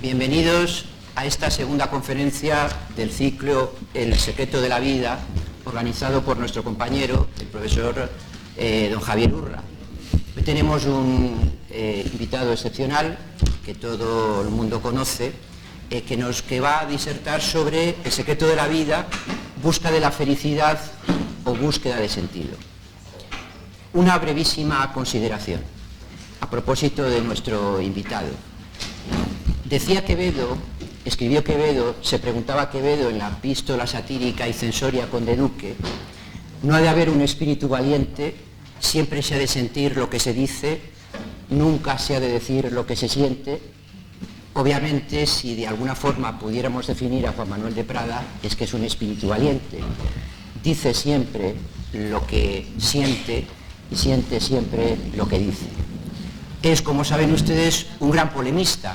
Bienvenidos a esta segunda conferencia del ciclo El secreto de la vida, organizado por nuestro compañero, el profesor don Javier Urra. Hoy tenemos un invitado excepcional que todo el mundo conoce, que va a disertar sobre el secreto de la vida, busca de la felicidad o búsqueda de sentido. Una brevísima consideración a propósito de nuestro invitado. Decía Quevedo, escribió Quevedo, se preguntaba Quevedo en la epístola satírica y censoria Conde Duque: no ha de haber un espíritu valiente, siempre se ha de sentir lo que se dice, nunca se ha de decir lo que se siente. Obviamente, si de alguna forma pudiéramos definir a Juan Manuel de Prada, es que es un espíritu valiente. Dice siempre lo que siente y siente siempre lo que dice. Es, como saben ustedes, un gran polemista.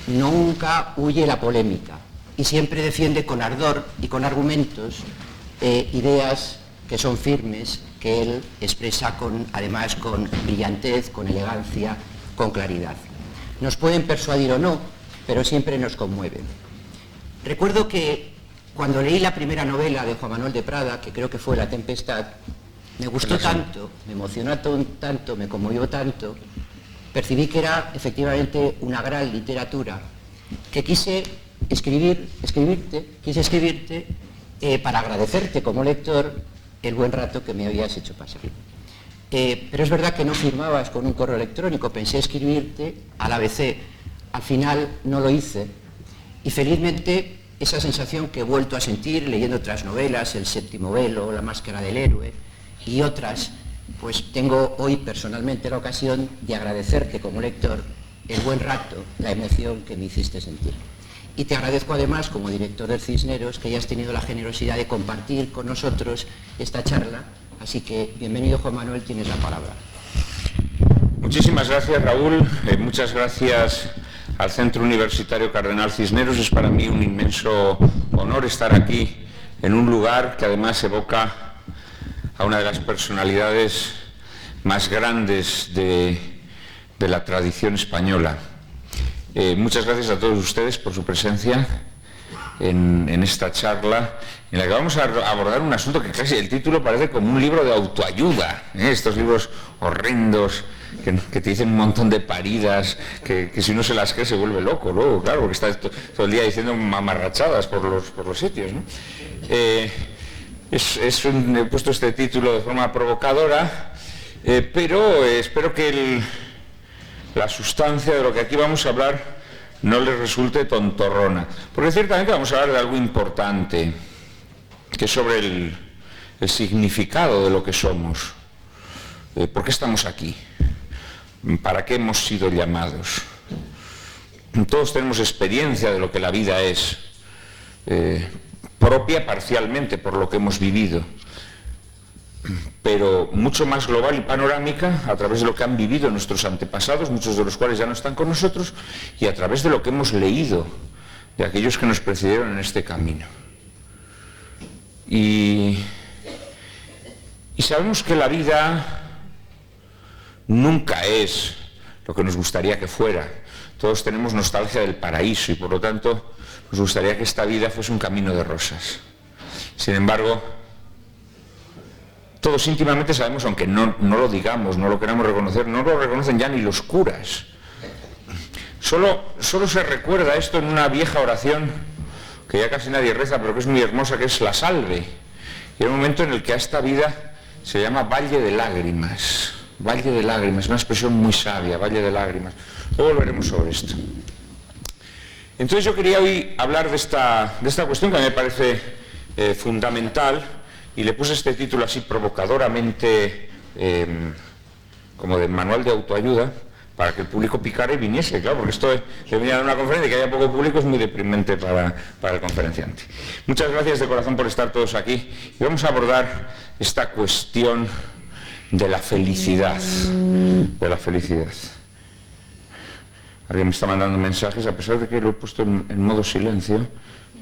Nunca huye la polémica y siempre defiende con ardor y con argumentos ideas que son firmes, que él expresa además con brillantez, con elegancia, con claridad. Nos pueden persuadir o no, pero siempre nos conmueven. Recuerdo que cuando leí la primera novela de Juan Manuel de Prada, que creo que fue La Tempestad, me gustó tanto, me emocionó tanto, me conmovió tanto, percibí que era efectivamente una gran literatura, que quise escribirte para agradecerte como lector el buen rato que me habías hecho pasar. Pero es verdad que no firmabas con un correo electrónico, pensé escribirte al ABC, al final no lo hice, y felizmente esa sensación que he vuelto a sentir leyendo otras novelas, El séptimo velo, La máscara del héroe y otras, pues tengo hoy personalmente la ocasión de agradecerte como lector el buen rato, la emoción que me hiciste sentir. Y te agradezco además, como director del Cisneros, que hayas tenido la generosidad de compartir con nosotros esta charla. Así que, bienvenido, Juan Manuel, tienes la palabra. Muchísimas gracias, Raúl. Muchas gracias al Centro Universitario Cardenal Cisneros. Es para mí un inmenso honor estar aquí en un lugar que además evoca a una de las personalidades más grandes de la tradición española. Muchas gracias a todos ustedes por su presencia en esta charla, en la que vamos a abordar un asunto que casi el título parece como un libro de autoayuda, estos libros horrendos que te dicen un montón de paridas, que si uno se las cree se vuelve loco luego, claro, porque está todo el día diciendo mamarrachadas por los sitios, ¿no? He puesto este título de forma provocadora, pero espero que la sustancia de lo que aquí vamos a hablar no les resulte tontorrona, porque ciertamente vamos a hablar de algo importante, que es sobre el significado de lo que somos. ¿Por qué estamos aquí? ¿Para qué hemos sido llamados? Todos tenemos experiencia de lo que la vida es, propia parcialmente por lo que hemos vivido, pero mucho más global y panorámica a través de lo que han vivido nuestros antepasados, muchos de los cuales ya no están con nosotros, y a través de lo que hemos leído de aquellos que nos precedieron en este camino. Y sabemos que la vida nunca es lo que nos gustaría que fuera. Todos tenemos nostalgia del paraíso y por lo tanto nos gustaría que esta vida fuese un camino de rosas. Sin embargo, todos íntimamente sabemos, aunque no lo digamos, no lo queramos reconocer, no lo reconocen ya ni los curas. Solo se recuerda esto en una vieja oración que ya casi nadie reza, pero que es muy hermosa, que es la Salve. Y hay un momento en el que a esta vida se llama Valle de Lágrimas. Valle de Lágrimas, una expresión muy sabia, Valle de Lágrimas. Luego volveremos sobre esto. Entonces yo quería hoy hablar de esta cuestión que a mí me parece fundamental, y le puse este título así provocadoramente, como de manual de autoayuda, para que el público picara y viniese, claro, porque esto de venir a una conferencia y que haya poco público es muy deprimente para el conferenciante. Muchas gracias de corazón por estar todos aquí, y vamos a abordar esta cuestión de la felicidad. Alguien me está mandando mensajes, a pesar de que lo he puesto en modo silencio,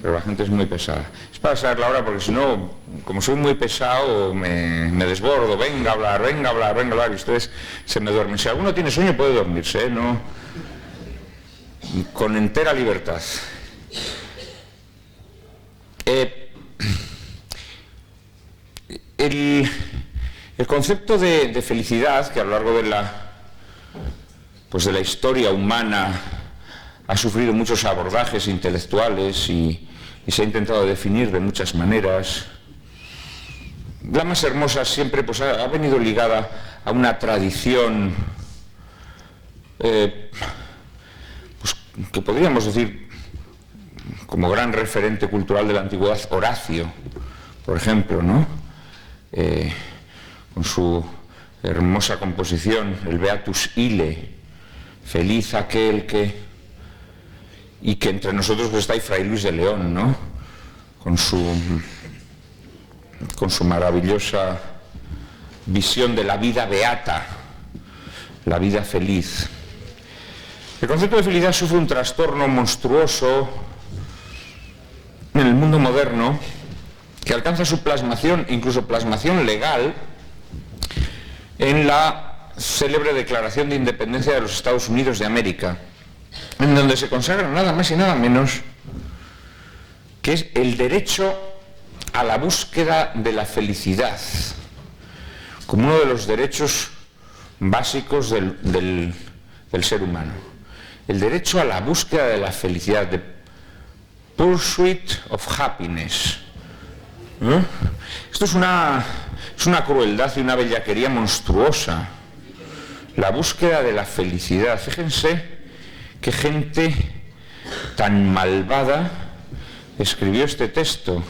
pero la gente es muy pesada. Es para saber la hora, porque si no, como soy muy pesado, me desbordo, venga a hablar, y ustedes se me duermen. Si alguno tiene sueño puede dormirse, ¿eh? No. con entera libertad. El concepto de felicidad, que a lo largo de la historia humana ha sufrido muchos abordajes intelectuales y se ha intentado definir de muchas maneras, la más hermosa siempre pues, ha venido ligada a una tradición pues, que podríamos decir como gran referente cultural de la antigüedad, Horacio, por ejemplo, ¿no? Con su hermosa composición, el Beatus Ille, feliz aquel que... Y que entre nosotros pues, está ahí Fray Luis de León, ¿no? Con su maravillosa visión de la vida beata, la vida feliz. El concepto de felicidad sufre un trastorno monstruoso en el mundo moderno que alcanza su plasmación, incluso plasmación legal, en la célebre Declaración de Independencia de los Estados Unidos de América, en donde se consagra nada más y nada menos que es el derecho a la búsqueda de la felicidad, como uno de los derechos básicos del ser humano. El derecho a la búsqueda de la felicidad, the pursuit of happiness. Esto es una crueldad y una bellaquería monstruosa. La búsqueda de la felicidad. Fíjense qué gente tan malvada escribió este texto.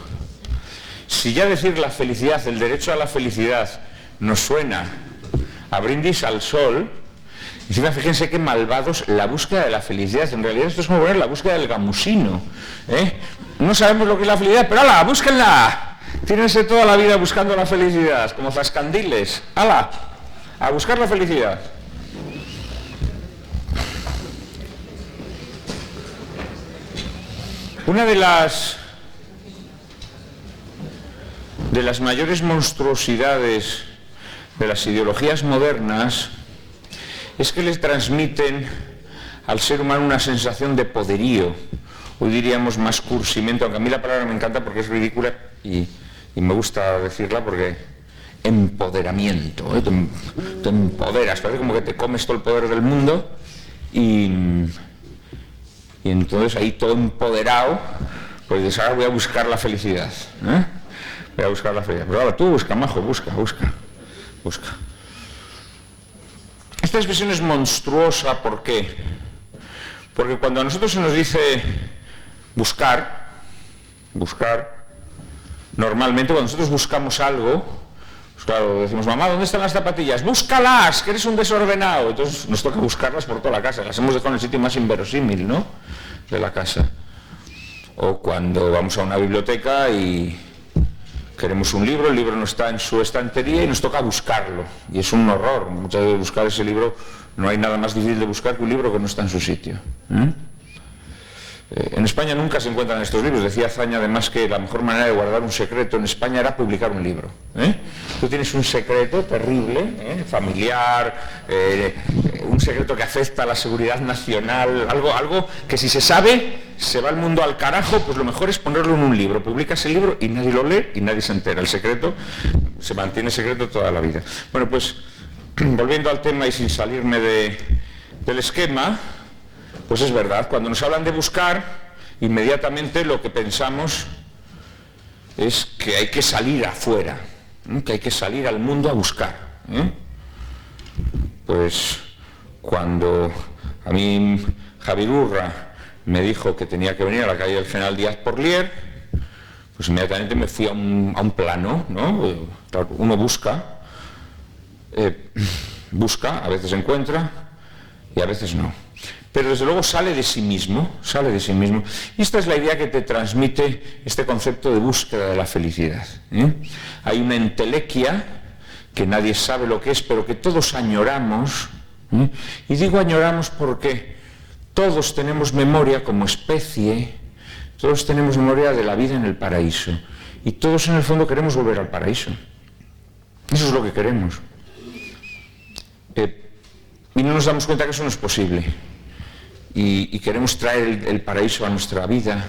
Si ya decir la felicidad, el derecho a la felicidad, nos suena a brindis al sol, encima fíjense qué malvados, la búsqueda de la felicidad. En realidad esto es como poner la búsqueda del gamusino, ¿eh? No sabemos lo que es la felicidad, pero ¡hala, búsquenla! Tírense toda la vida buscando la felicidad, como zascandiles. ¡Hala! A buscar la felicidad. Una de las mayores monstruosidades de las ideologías modernas es que les transmiten al ser humano una sensación de poderío, hoy diríamos más cursimiento, aunque a mí la palabra me encanta porque es ridícula y me gusta decirla porque empoderamiento, ¿eh? Te empoderas, parece como que te comes todo el poder del mundo y entonces ahí todo empoderado, pues dices, ahora voy a buscar la felicidad, ¿eh? Voy a buscar la felicidad. Pero ahora tú busca, majo, busca. Esta expresión es monstruosa, ¿por qué? Porque cuando a nosotros se nos dice buscar, normalmente cuando nosotros buscamos algo, pues claro, decimos, mamá, ¿dónde están las zapatillas? ¡Búscalas, que eres un desordenado! Entonces nos toca buscarlas por toda la casa, las hemos dejado en el sitio más inverosímil, ¿no?, de la casa. O cuando vamos a una biblioteca y queremos un libro, el libro no está en su estantería y nos toca buscarlo. Y es un horror, muchas veces buscar ese libro, no hay nada más difícil de buscar que un libro que no está en su sitio. En España nunca se encuentran estos libros. Decía Azaña además que la mejor manera de guardar un secreto en España era publicar un libro. Tú tienes un secreto terrible, familiar, un secreto que afecta a la seguridad nacional, algo que si se sabe se va el mundo al carajo, pues lo mejor es ponerlo en un libro. Publicas el libro y nadie lo lee y nadie se entera. El secreto se mantiene secreto toda la vida. Bueno, pues volviendo al tema y sin salirme del esquema, pues es verdad, cuando nos hablan de buscar, inmediatamente lo que pensamos es que hay que salir afuera, que hay que salir al mundo a buscar. Pues cuando a mí Javier Urra me dijo que tenía que venir a la calle del General Díaz Porlier, pues inmediatamente me fui a un plano, ¿no? Uno busca, a veces encuentra y a veces no. Pero desde luego sale de sí mismo. Y esta es la idea que te transmite este concepto de búsqueda de la felicidad. Hay una entelequia que nadie sabe lo que es, pero que todos añoramos. Y digo añoramos porque todos tenemos memoria como especie, todos tenemos memoria de la vida en el paraíso. Y todos en el fondo queremos volver al paraíso. Eso es lo que queremos. Y no nos damos cuenta que eso no es posible. y queremos traer el paraíso a nuestra vida,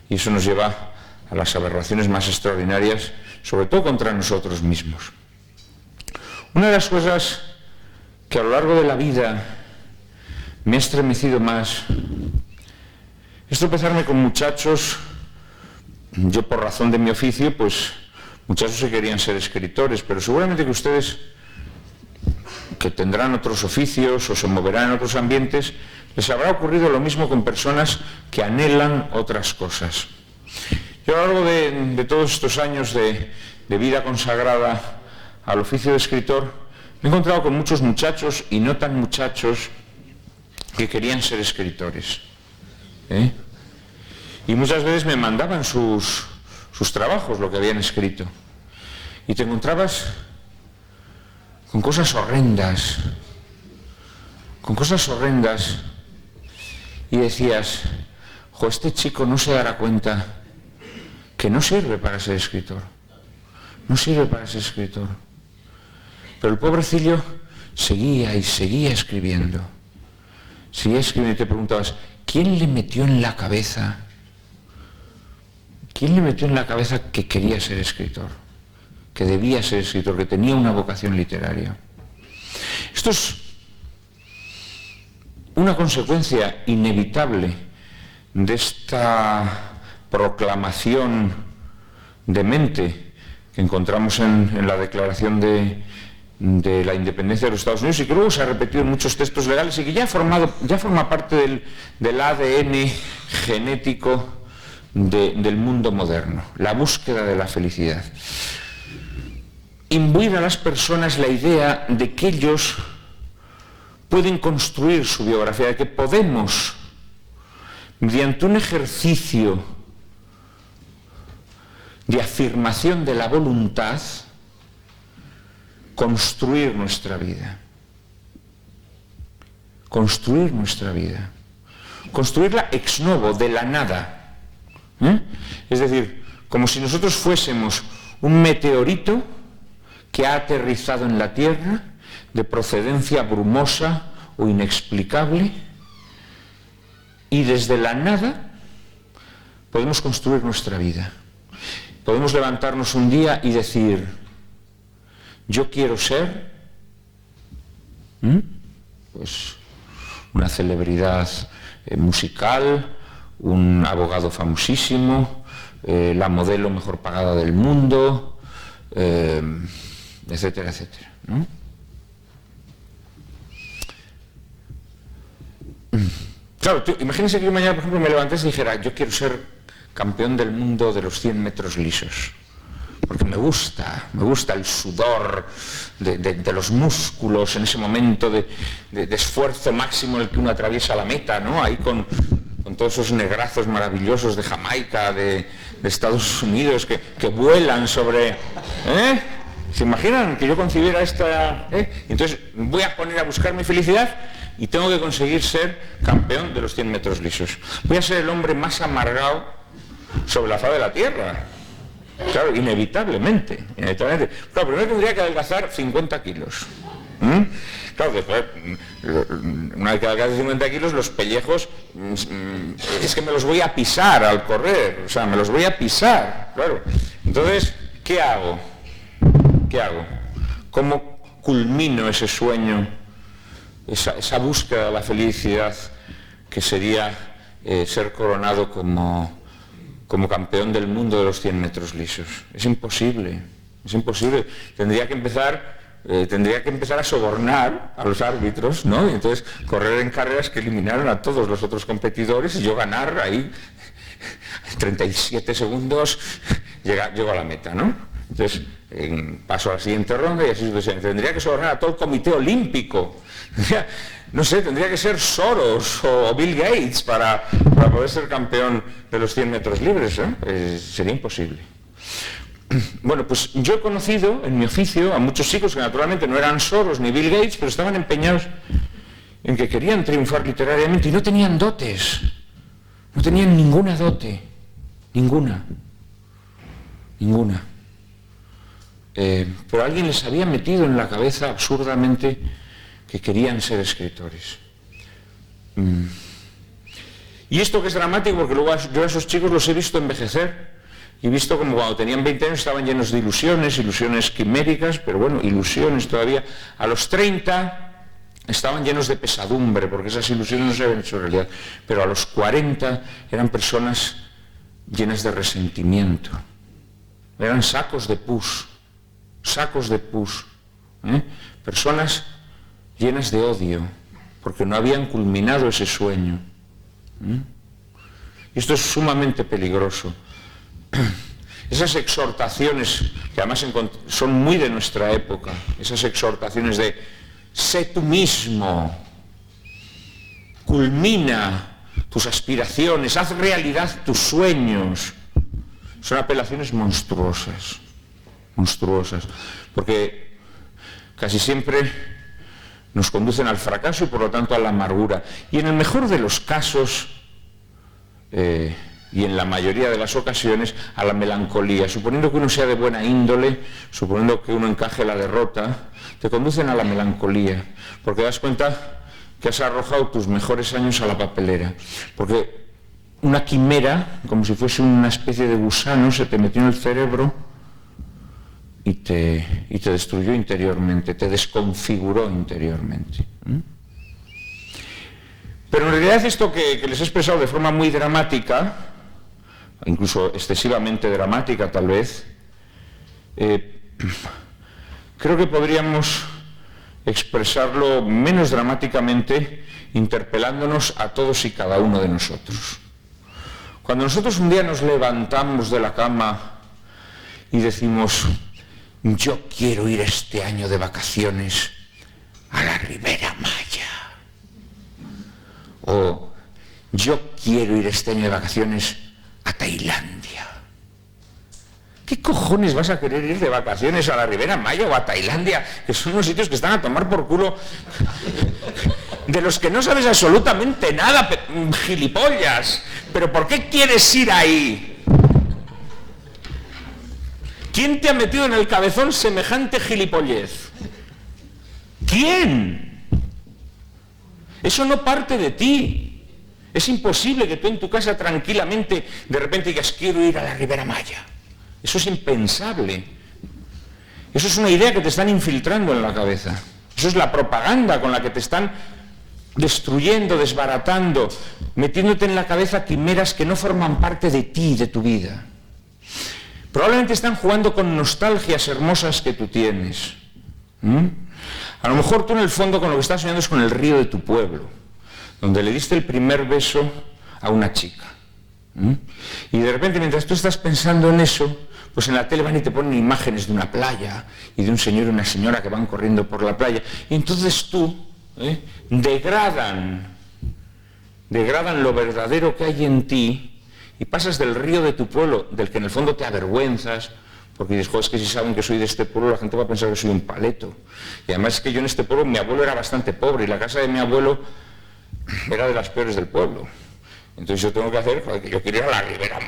y eso nos lleva a las aberraciones más extraordinarias, sobre todo contra nosotros mismos. Una de las cosas que a lo largo de la vida me ha estremecido más es tropezarme con muchachos. Yo, por razón de mi oficio, pues muchachos que querían ser escritores, pero seguramente que ustedes, que tendrán otros oficios o se moverán en otros ambientes, les habrá ocurrido lo mismo con personas que anhelan otras cosas. Yo, a lo largo de todos estos años de vida consagrada al oficio de escritor, me he encontrado con muchos muchachos y no tan muchachos que querían ser escritores, y muchas veces me mandaban sus trabajos, lo que habían escrito, y te encontrabas con cosas horrendas, y decías, este chico no se dará cuenta que no sirve para ser escritor, pero el pobrecillo seguía y seguía escribiendo, y te preguntabas, ¿quién le metió en la cabeza que quería ser escritor, que debía ser escritor, que tenía una vocación literaria? Esto es una consecuencia inevitable de esta proclamación demente que encontramos en la Declaración de la Independencia de los Estados Unidos, y que luego se ha repetido en muchos textos legales y que ya forma parte del ADN genético del mundo moderno, la búsqueda de la felicidad. Imbuir a las personas la idea de que ellos pueden construir su biografía, de que podemos, mediante un ejercicio de afirmación de la voluntad, construir nuestra vida. Construirla ex novo, de la nada. Es decir, como si nosotros fuésemos un meteorito que ha aterrizado en la Tierra, de procedencia brumosa o inexplicable, y desde la nada podemos construir nuestra vida. Podemos levantarnos un día y decir, yo quiero ser pues una celebridad musical, un abogado famosísimo, la modelo mejor pagada del mundo, etcétera, etcétera, ¿no? Claro, imagínense que yo mañana, por ejemplo, me levantase y dijera, yo quiero ser campeón del mundo de los 100 metros lisos, porque me gusta el sudor de los músculos en ese momento de esfuerzo máximo en el que uno atraviesa la meta, ¿no? Ahí con todos esos negrazos maravillosos de Jamaica, de Estados Unidos, que vuelan sobre... ¿Se imaginan que yo concibiera esta...? Entonces voy a poner a buscar mi felicidad y tengo que conseguir ser campeón de los 100 metros lisos. Voy a ser el hombre más amargado sobre la faz de la Tierra. Claro, inevitablemente. Claro, primero tendría que adelgazar 50 kilos. Claro, después, una vez que adelgace 50 kilos, los pellejos, es que me los voy a pisar al correr. O sea, me los voy a pisar, claro. Entonces, ¿qué hago? ¿Cómo culmino ese sueño, esa búsqueda de la felicidad que sería ser coronado como campeón del mundo de los 100 metros lisos? Es imposible. Tendría que empezar a sobornar a los árbitros, ¿no? Y entonces correr en carreras que eliminaron a todos los otros competidores y yo ganar ahí 37 segundos, llego a la meta, ¿no? Entonces paso a la siguiente ronda y así sucesivamente. Tendría que sobornar a todo el comité olímpico. Tendría que ser Soros o Bill Gates para poder ser campeón de los 100 metros libres, sería imposible. Bueno, pues yo he conocido en mi oficio a muchos chicos que naturalmente no eran Soros ni Bill Gates, pero estaban empeñados en que querían triunfar literariamente y no tenían dotes, no tenían ninguna dote, ninguna. Pero alguien les había metido en la cabeza absurdamente que querían ser escritores. Y esto que es dramático, porque luego yo a esos chicos los he visto envejecer, y he visto como cuando tenían 20 años estaban llenos de ilusiones, ilusiones quiméricas, pero bueno, ilusiones todavía. A los 30 estaban llenos de pesadumbre, porque esas ilusiones no se habían hecho realidad. Pero a los 40 eran personas llenas de resentimiento. Eran sacos de pus, personas llenas de odio, porque no habían culminado ese sueño. Y esto es sumamente peligroso. Esas exhortaciones, que además son muy de nuestra época, esas exhortaciones de sé tú mismo, culmina tus aspiraciones, haz realidad tus sueños, son apelaciones monstruosas, porque casi siempre nos conducen al fracaso y por lo tanto a la amargura. Y en el mejor de los casos, y en la mayoría de las ocasiones, a la melancolía. Suponiendo que uno sea de buena índole, suponiendo que uno encaje la derrota, te conducen a la melancolía, porque das cuenta que has arrojado tus mejores años a la papelera. Porque una quimera, como si fuese una especie de gusano, se te metió en el cerebro y te destruyó interiormente, te desconfiguró interiormente. Pero en realidad esto que les he expresado de forma muy dramática, incluso excesivamente dramática tal vez, creo que podríamos expresarlo menos dramáticamente interpelándonos a todos y cada uno de nosotros. Cuando nosotros un día nos levantamos de la cama y decimos, yo quiero ir este año de vacaciones a la Ribera Maya, o yo quiero ir este año de vacaciones a Tailandia. ¿Qué cojones vas a querer ir de vacaciones a la Ribera Maya o a Tailandia? Que son unos sitios que están a tomar por culo, de los que no sabes absolutamente nada, gilipollas. ¿Pero por qué quieres ir ahí? ¿Quién te ha metido en el cabezón semejante gilipollez? ¿Quién? Eso no parte de ti. Es imposible que tú en tu casa tranquilamente de repente digas, quiero ir a la Ribera Maya. Eso es impensable. Eso es una idea que te están infiltrando en la cabeza. Eso es la propaganda con la que te están destruyendo, desbaratando, metiéndote en la cabeza quimeras que no forman parte de ti, de tu vida. Probablemente están jugando con nostalgias hermosas que tú tienes. A lo mejor tú en el fondo con lo que estás soñando es con el río de tu pueblo, donde le diste el primer beso a una chica. Y de repente, mientras tú estás pensando en eso, pues en la tele van y te ponen imágenes de una playa y de un señor y una señora que van corriendo por la playa. Y entonces tú degradan lo verdadero que hay en ti y pasas del río de tu pueblo, del que en el fondo te avergüenzas, porque dices, joder, es que si saben que soy de este pueblo, la gente va a pensar que soy un paleto. Y además es que yo en este pueblo, mi abuelo era bastante pobre y la casa de mi abuelo era de las peores del pueblo. Entonces yo tengo que hacer, que yo quiero ir a la Ribera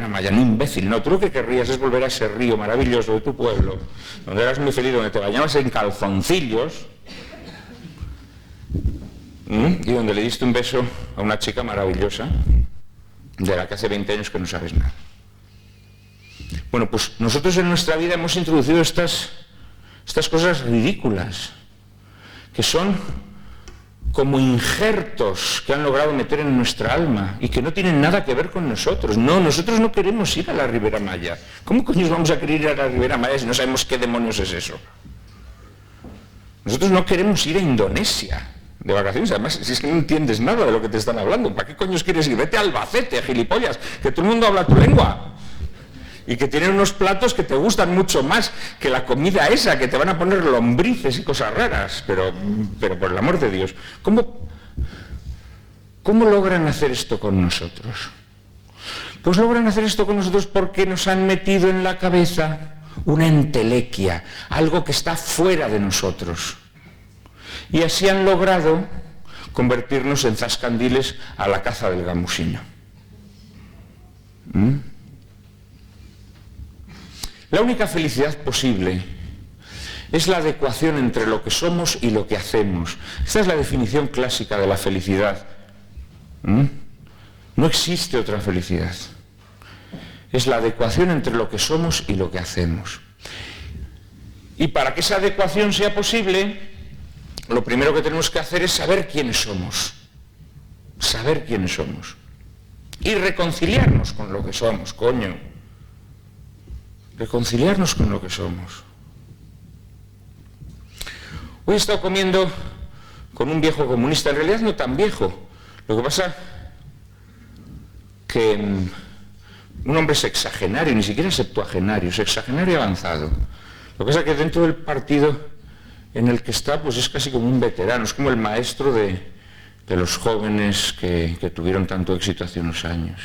Maya, no imbécil, no, tú lo que querrías es volver a ese río maravilloso de tu pueblo, donde eras muy feliz, donde te bañabas en calzoncillos, y donde le diste un beso a una chica maravillosa, de la que hace 20 años que no sabes nada. Bueno, pues nosotros en nuestra vida hemos introducido estas cosas ridículas, que son como injertos que han logrado meter en nuestra alma y que no tienen nada que ver con nosotros. No, nosotros no queremos ir a la Ribera Maya. ¿Cómo coño vamos a querer ir a la Ribera Maya si no sabemos qué demonios es eso? Nosotros no queremos ir a Indonesia de vacaciones, además, si es que no entiendes nada de lo que te están hablando. ¿Para qué coños quieres ir? Vete a Albacete, gilipollas, que todo el mundo habla tu lengua. Y que tienen unos platos que te gustan mucho más que la comida esa, que te van a poner lombrices y cosas raras. Pero por el amor de Dios, ¿cómo logran hacer esto con nosotros? Pues logran hacer esto con nosotros porque nos han metido en la cabeza una entelequia, algo que está fuera de nosotros. Y así han logrado convertirnos en zascandiles a la caza del gamusino. La única felicidad posible es la adecuación entre lo que somos y lo que hacemos. Esta es la definición clásica de la felicidad. No existe otra felicidad. Es la adecuación entre lo que somos y lo que hacemos. Y para que esa adecuación sea posible, lo primero que tenemos que hacer es saber quiénes somos. Saber quiénes somos. Y reconciliarnos con lo que somos, coño. Reconciliarnos con lo que somos. Hoy he estado comiendo con un viejo comunista, en realidad no tan viejo. Lo que pasa que un hombre sexagenario, ni siquiera septuagenario, sexagenario avanzado. Lo que pasa es que dentro del partido en el que está, pues es casi como un veterano, es como el maestro de los jóvenes que tuvieron tanto éxito hace unos años.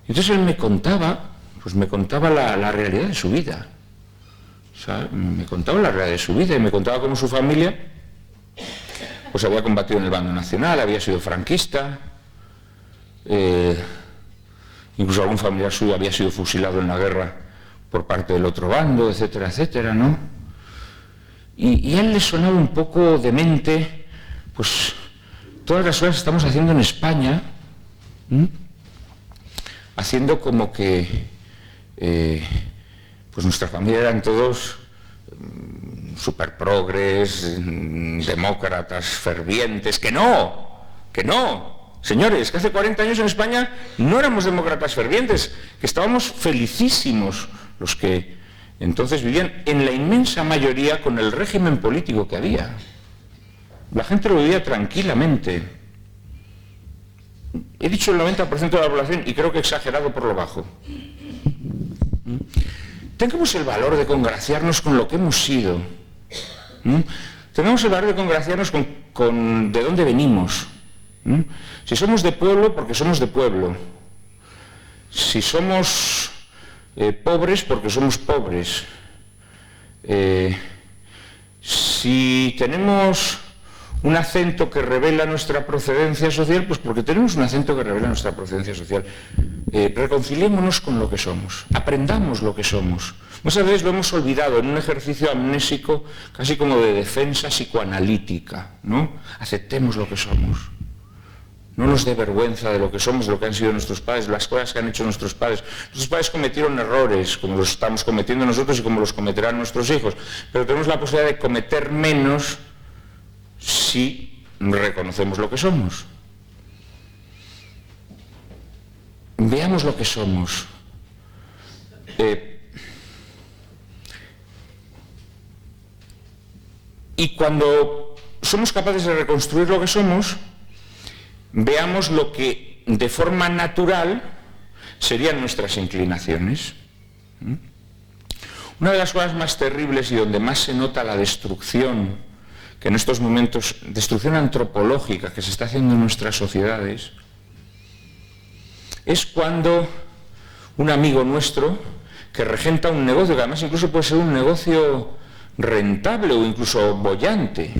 Entonces él me contaba la realidad de su vida. O sea, me contaba la realidad de su vida y me contaba cómo su familia pues había combatido en el bando nacional, había sido franquista, incluso algún familiar suyo había sido fusilado en la guerra por parte del otro bando, etcétera, etcétera, ¿no? Y a él le sonaba un poco demente, pues todas las cosas que estamos haciendo en España, haciendo como que pues nuestra familia eran todos super progres, demócratas fervientes, que no, señores, que hace 40 años en España no éramos demócratas fervientes, que estábamos felicísimos los que entonces vivían en la inmensa mayoría con el régimen político que había. La gente lo vivía tranquilamente. He dicho el 90% de la población y creo que he exagerado por lo bajo. Tengamos el valor de congraciarnos con lo que hemos sido. Tengamos el valor de congraciarnos con de dónde venimos. Si somos de pueblo, porque somos de pueblo. Si somos pobres, porque somos pobres. Si tenemos un acento que revela nuestra procedencia social, pues porque tenemos un acento que revela nuestra procedencia social. Reconciliémonos con lo que somos, aprendamos lo que somos. Muchas veces lo hemos olvidado en un ejercicio amnésico, casi como de defensa psicoanalítica, ¿no? Aceptemos lo que somos. No nos dé vergüenza de lo que somos, de lo que han sido nuestros padres, las cosas que han hecho nuestros padres. Nuestros padres cometieron errores, como los estamos cometiendo nosotros y como los cometerán nuestros hijos, pero tenemos la posibilidad de cometer menos si reconocemos lo que somos. Veamos lo que somos. Y cuando somos capaces de reconstruir lo que somos, veamos lo que de forma natural serían nuestras inclinaciones. Una de las cosas más terribles y donde más se nota la destrucción, que en estos momentos, destrucción antropológica que se está haciendo en nuestras sociedades, es cuando un amigo nuestro que regenta un negocio, que además incluso puede ser un negocio rentable o incluso boyante,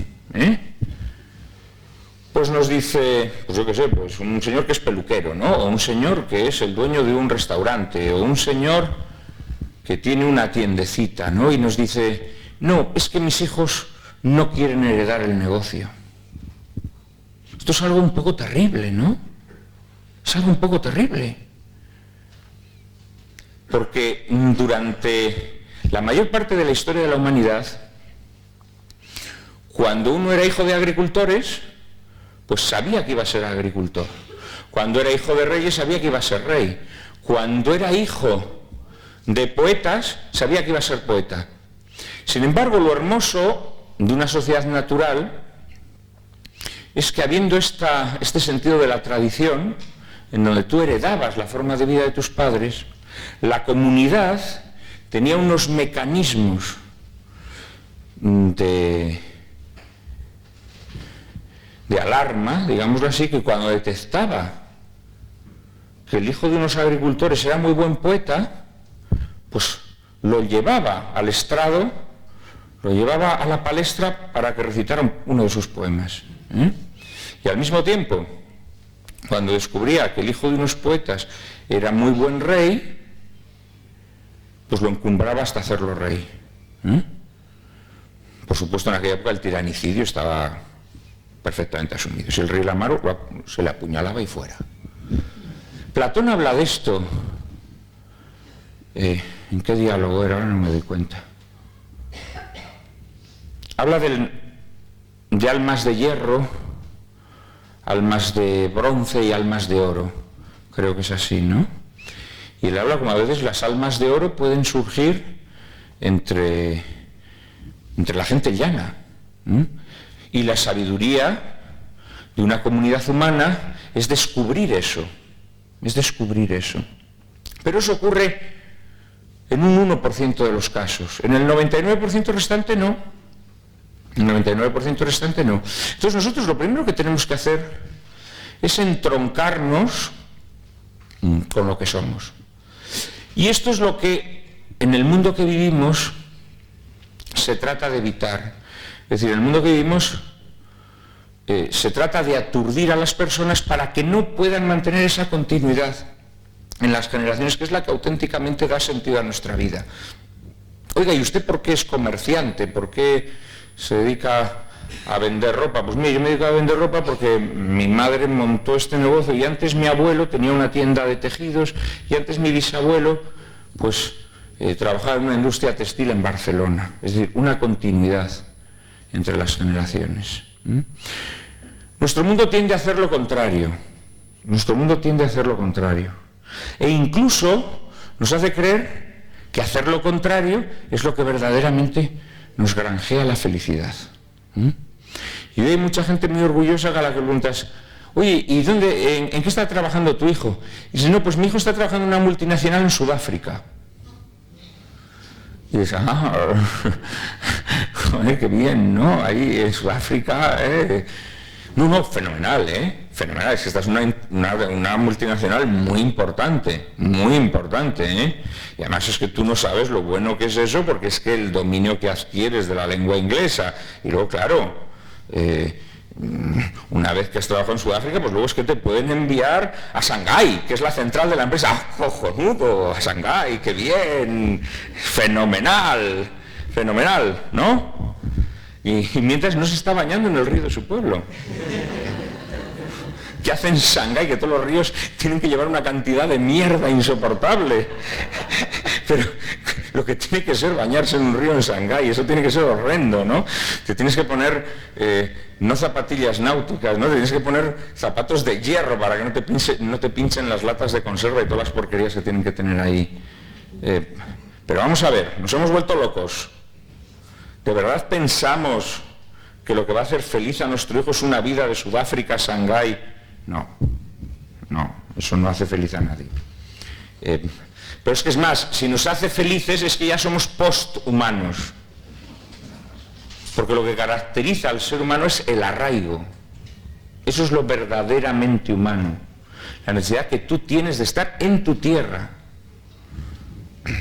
pues nos dice, pues yo qué sé, pues un señor que es peluquero, ¿no? O un señor que es el dueño de un restaurante, o un señor que tiene una tiendecita, ¿no? Y nos dice, no, es que mis hijos no quieren heredar el negocio. Esto es algo un poco terrible, ¿no? Es algo un poco terrible. Porque durante la mayor parte de la historia de la humanidad, cuando uno era hijo de agricultores, pues sabía que iba a ser agricultor. Cuando era hijo de reyes, sabía que iba a ser rey. Cuando era hijo de poetas, sabía que iba a ser poeta. Sin embargo, lo hermoso de una sociedad natural es que habiendo este sentido de la tradición, en donde tú heredabas la forma de vida de tus padres, la comunidad tenía unos mecanismos de alarma, digámoslo así, que cuando detectaba que el hijo de unos agricultores era muy buen poeta, pues lo llevaba al estrado, lo llevaba a la palestra para que recitara uno de sus poemas. Y al mismo tiempo, cuando descubría que el hijo de unos poetas era muy buen rey, pues lo encumbraba hasta hacerlo rey. Por supuesto, en aquella época el tiranicidio estaba perfectamente asumido. Si el rey era malo, se le apuñalaba y fuera. Platón habla de esto. ¿En qué diálogo era? Ahora no me doy cuenta. Habla de almas de hierro, almas de bronce y almas de oro. Creo que es así, ¿no? Y él habla como a veces las almas de oro pueden surgir entre la gente llana. Y la sabiduría de una comunidad humana es descubrir eso. Es descubrir eso. Pero eso ocurre en un 1% de los casos. En el 99% restante no. El 99% restante no. Entonces nosotros lo primero que tenemos que hacer es entroncarnos con lo que somos. Y esto es lo que en el mundo que vivimos se trata de evitar. Es decir, en el mundo que vivimos se trata de aturdir a las personas para que no puedan mantener esa continuidad en las generaciones, que es la que auténticamente da sentido a nuestra vida. Oiga, ¿y usted por qué es comerciante? ¿Por qué se dedica a vender ropa? Pues mire, yo me dedico a vender ropa porque mi madre montó este negocio y antes mi abuelo tenía una tienda de tejidos y antes mi bisabuelo pues trabajaba en una industria textil en Barcelona. Es decir, una continuidad entre las generaciones. Nuestro mundo tiende a hacer lo contrario. Nuestro mundo tiende a hacer lo contrario. E incluso nos hace creer que hacer lo contrario es lo que verdaderamente nos granjea la felicidad. Y hay mucha gente muy orgullosa a la que preguntas, oye, ¿y en qué está trabajando tu hijo? Y dice, no, pues mi hijo está trabajando en una multinacional en Sudáfrica. Y dices, joder, qué bien, ¿no? Ahí en Sudáfrica, No, fenomenal, fenomenal. Es que esta es una multinacional muy importante, Y además es que tú no sabes lo bueno que es eso, porque es que el dominio que adquieres de la lengua inglesa, y luego, claro, una vez que has trabajado en Sudáfrica, pues luego es que te pueden enviar a Shanghái, que es la central de la empresa. ¡Ah, cojonudo! A Shanghái, qué bien, fenomenal, ¿no? Y mientras no se está bañando en el río de su pueblo. ¿Qué hacen en Shanghái? Que todos los ríos tienen que llevar una cantidad de mierda insoportable. Pero lo que tiene que ser bañarse en un río en Shanghái, eso tiene que ser horrendo, ¿no? Te tienes que poner, no zapatillas náuticas, ¿no? Te tienes que poner zapatos de hierro para que no te pinchen las latas de conserva y todas las porquerías que tienen que tener ahí. Pero vamos a ver, nos hemos vuelto locos. ¿De verdad pensamos que lo que va a hacer feliz a nuestro hijo es una vida de Sudáfrica a Shanghái? No, eso no hace feliz a nadie. Pero es que es más, si nos hace felices es que ya somos posthumanos. Porque lo que caracteriza al ser humano es el arraigo. Eso es lo verdaderamente humano. La necesidad que tú tienes de estar en tu tierra,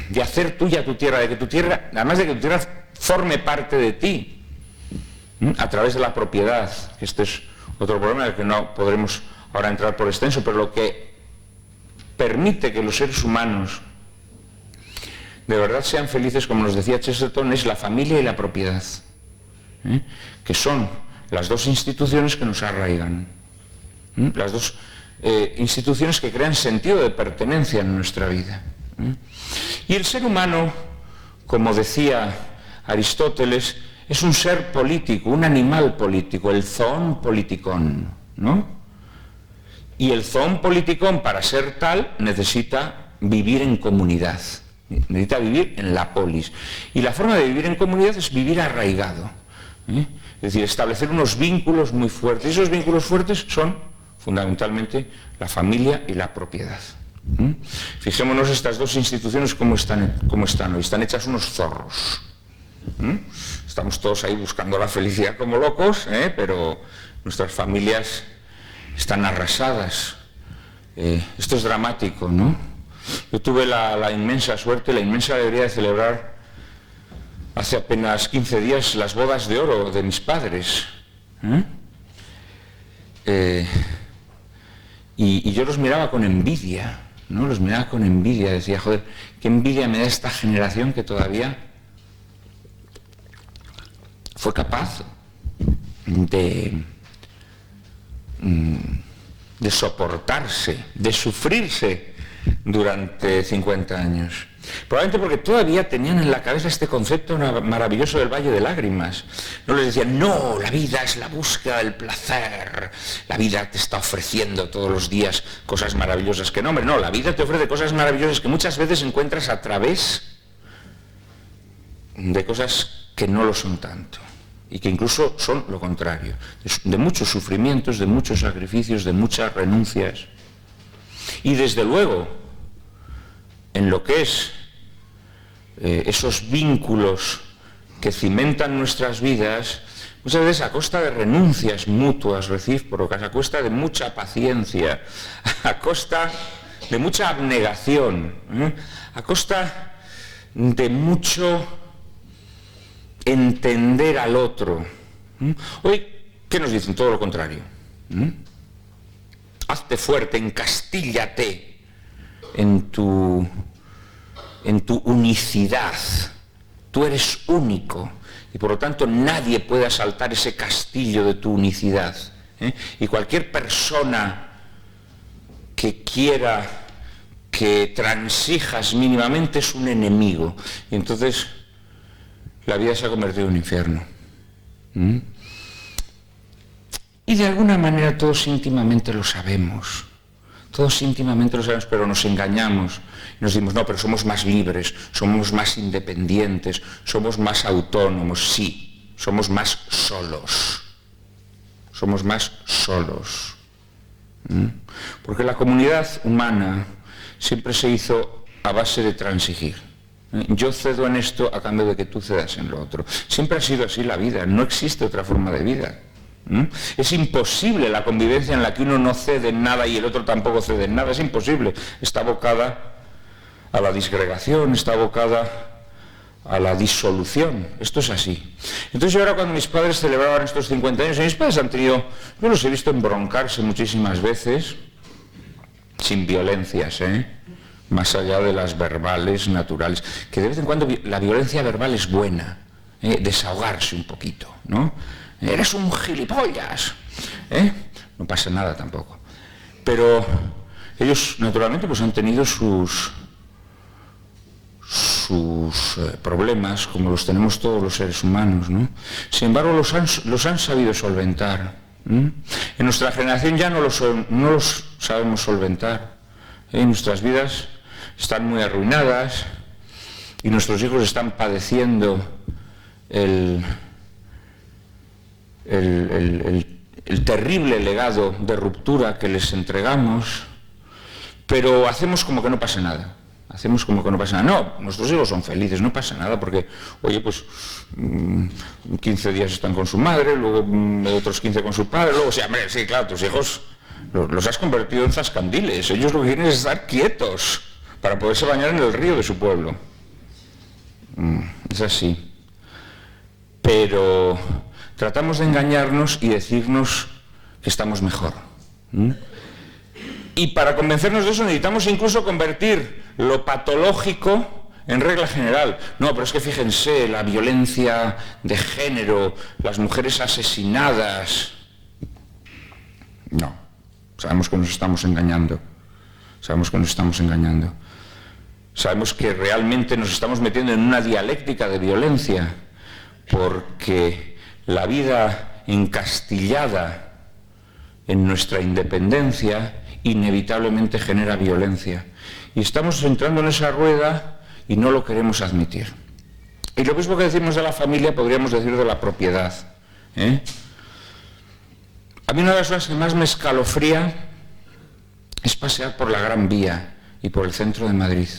de hacer tuya tu tierra, de que tu tierra, además de que tu tierra forme parte de ti, a través de la propiedad, que este es otro problema del que no podremos ahora entrar por extenso, pero lo que permite que los seres humanos de verdad sean felices, como nos decía Chesterton, es la familia y la propiedad, que son las dos instituciones que nos arraigan, las dos instituciones que crean sentido de pertenencia en nuestra vida. Y el ser humano, como decía Aristóteles, es un ser político, un animal político, el zoon politikon, ¿no? Y el zoon politikon, para ser tal, necesita vivir en comunidad, necesita vivir en la polis. Y la forma de vivir en comunidad es vivir arraigado, Es decir, establecer unos vínculos muy fuertes. Y esos vínculos fuertes son, fundamentalmente, la familia y la propiedad. Fijémonos estas dos instituciones cómo están hoy. Están hechas unos zorros. Estamos todos ahí buscando la felicidad como locos, pero nuestras familias están arrasadas. Esto es dramático, ¿no? Yo tuve la inmensa suerte, la inmensa alegría de celebrar hace apenas 15 días las bodas de oro de mis padres. Y yo los miraba con envidia, ¿no? Los miraba con envidia, decía, joder, qué envidia me da esta generación que todavía fue capaz de de soportarse, de sufrirse durante 50 años. Probablemente porque todavía tenían en la cabeza este concepto maravilloso del Valle de Lágrimas. No les decían, no, la vida es la búsqueda del placer, la vida te está ofreciendo todos los días cosas maravillosas. Que no, hombre, no, la vida te ofrece cosas maravillosas que muchas veces encuentras a través de cosas que no lo son tanto, y que incluso son lo contrario, de muchos sufrimientos, de muchos sacrificios, de muchas renuncias. Y desde luego, en lo que es esos vínculos que cimentan nuestras vidas, muchas veces a costa de renuncias mutuas, recíprocas, a costa de mucha paciencia, a costa de mucha abnegación, a costa de mucho entender al otro. Hoy, ¿qué nos dicen? Todo lo contrario. Hazte fuerte, encastíllate en tu unicidad. Tú eres único y por lo tanto nadie puede asaltar ese castillo de tu unicidad. Y cualquier persona que quiera que transijas mínimamente es un enemigo. Y entonces la vida se ha convertido en un infierno. Y de alguna manera todos íntimamente lo sabemos. Todos íntimamente lo sabemos, pero nos engañamos. Y nos decimos, no, pero somos más libres, somos más independientes, somos más autónomos. Sí, somos más solos. Somos más solos. Porque la comunidad humana siempre se hizo a base de transigir. Yo cedo en esto a cambio de que tú cedas en lo otro. Siempre ha sido así la vida, no existe otra forma de vida. Es imposible la convivencia en la que uno no cede en nada y el otro tampoco cede en nada, es imposible. Está abocada a la disgregación, está abocada a la disolución. Esto es así. Entonces yo ahora, cuando mis padres celebraban estos 50 años, y mis padres han tenido, yo los he visto embroncarse muchísimas veces, sin violencias, más allá de las verbales, naturales, que de vez en cuando la violencia verbal es buena, desahogarse un poquito, ¿no? Eres un gilipollas, no pasa nada tampoco. Pero ellos, naturalmente, pues han tenido sus problemas, como los tenemos todos los seres humanos, ¿no? Sin embargo, los han sabido solventar. En nuestra generación ya no los sabemos solventar. Nuestras vidas están muy arruinadas y nuestros hijos están padeciendo el terrible legado de ruptura que les entregamos, pero hacemos como que no pasa nada. Hacemos como que no pasa nada. No, nuestros hijos son felices, no pasa nada, porque, oye, pues 15 días están con su madre, luego otros 15 con su padre, luego, hombre, sí, claro, tus hijos los has convertido en zascandiles. Ellos lo que quieren es estar quietos para poderse bañar en el río de su pueblo. Es así. Pero tratamos de engañarnos y decirnos que estamos mejor. Y para convencernos de eso necesitamos incluso convertir lo patológico en regla general. No, pero es que fíjense, la violencia de género, las mujeres asesinadas. No, sabemos que nos estamos engañando. Sabemos que nos estamos engañando. Sabemos que realmente nos estamos metiendo en una dialéctica de violencia, porque la vida encastillada en nuestra independencia inevitablemente genera violencia. Y estamos entrando en esa rueda y no lo queremos admitir. Y lo mismo que decimos de la familia, podríamos decir de la propiedad. A mí una de las cosas que más me escalofría es pasear por la Gran Vía y por el centro de Madrid.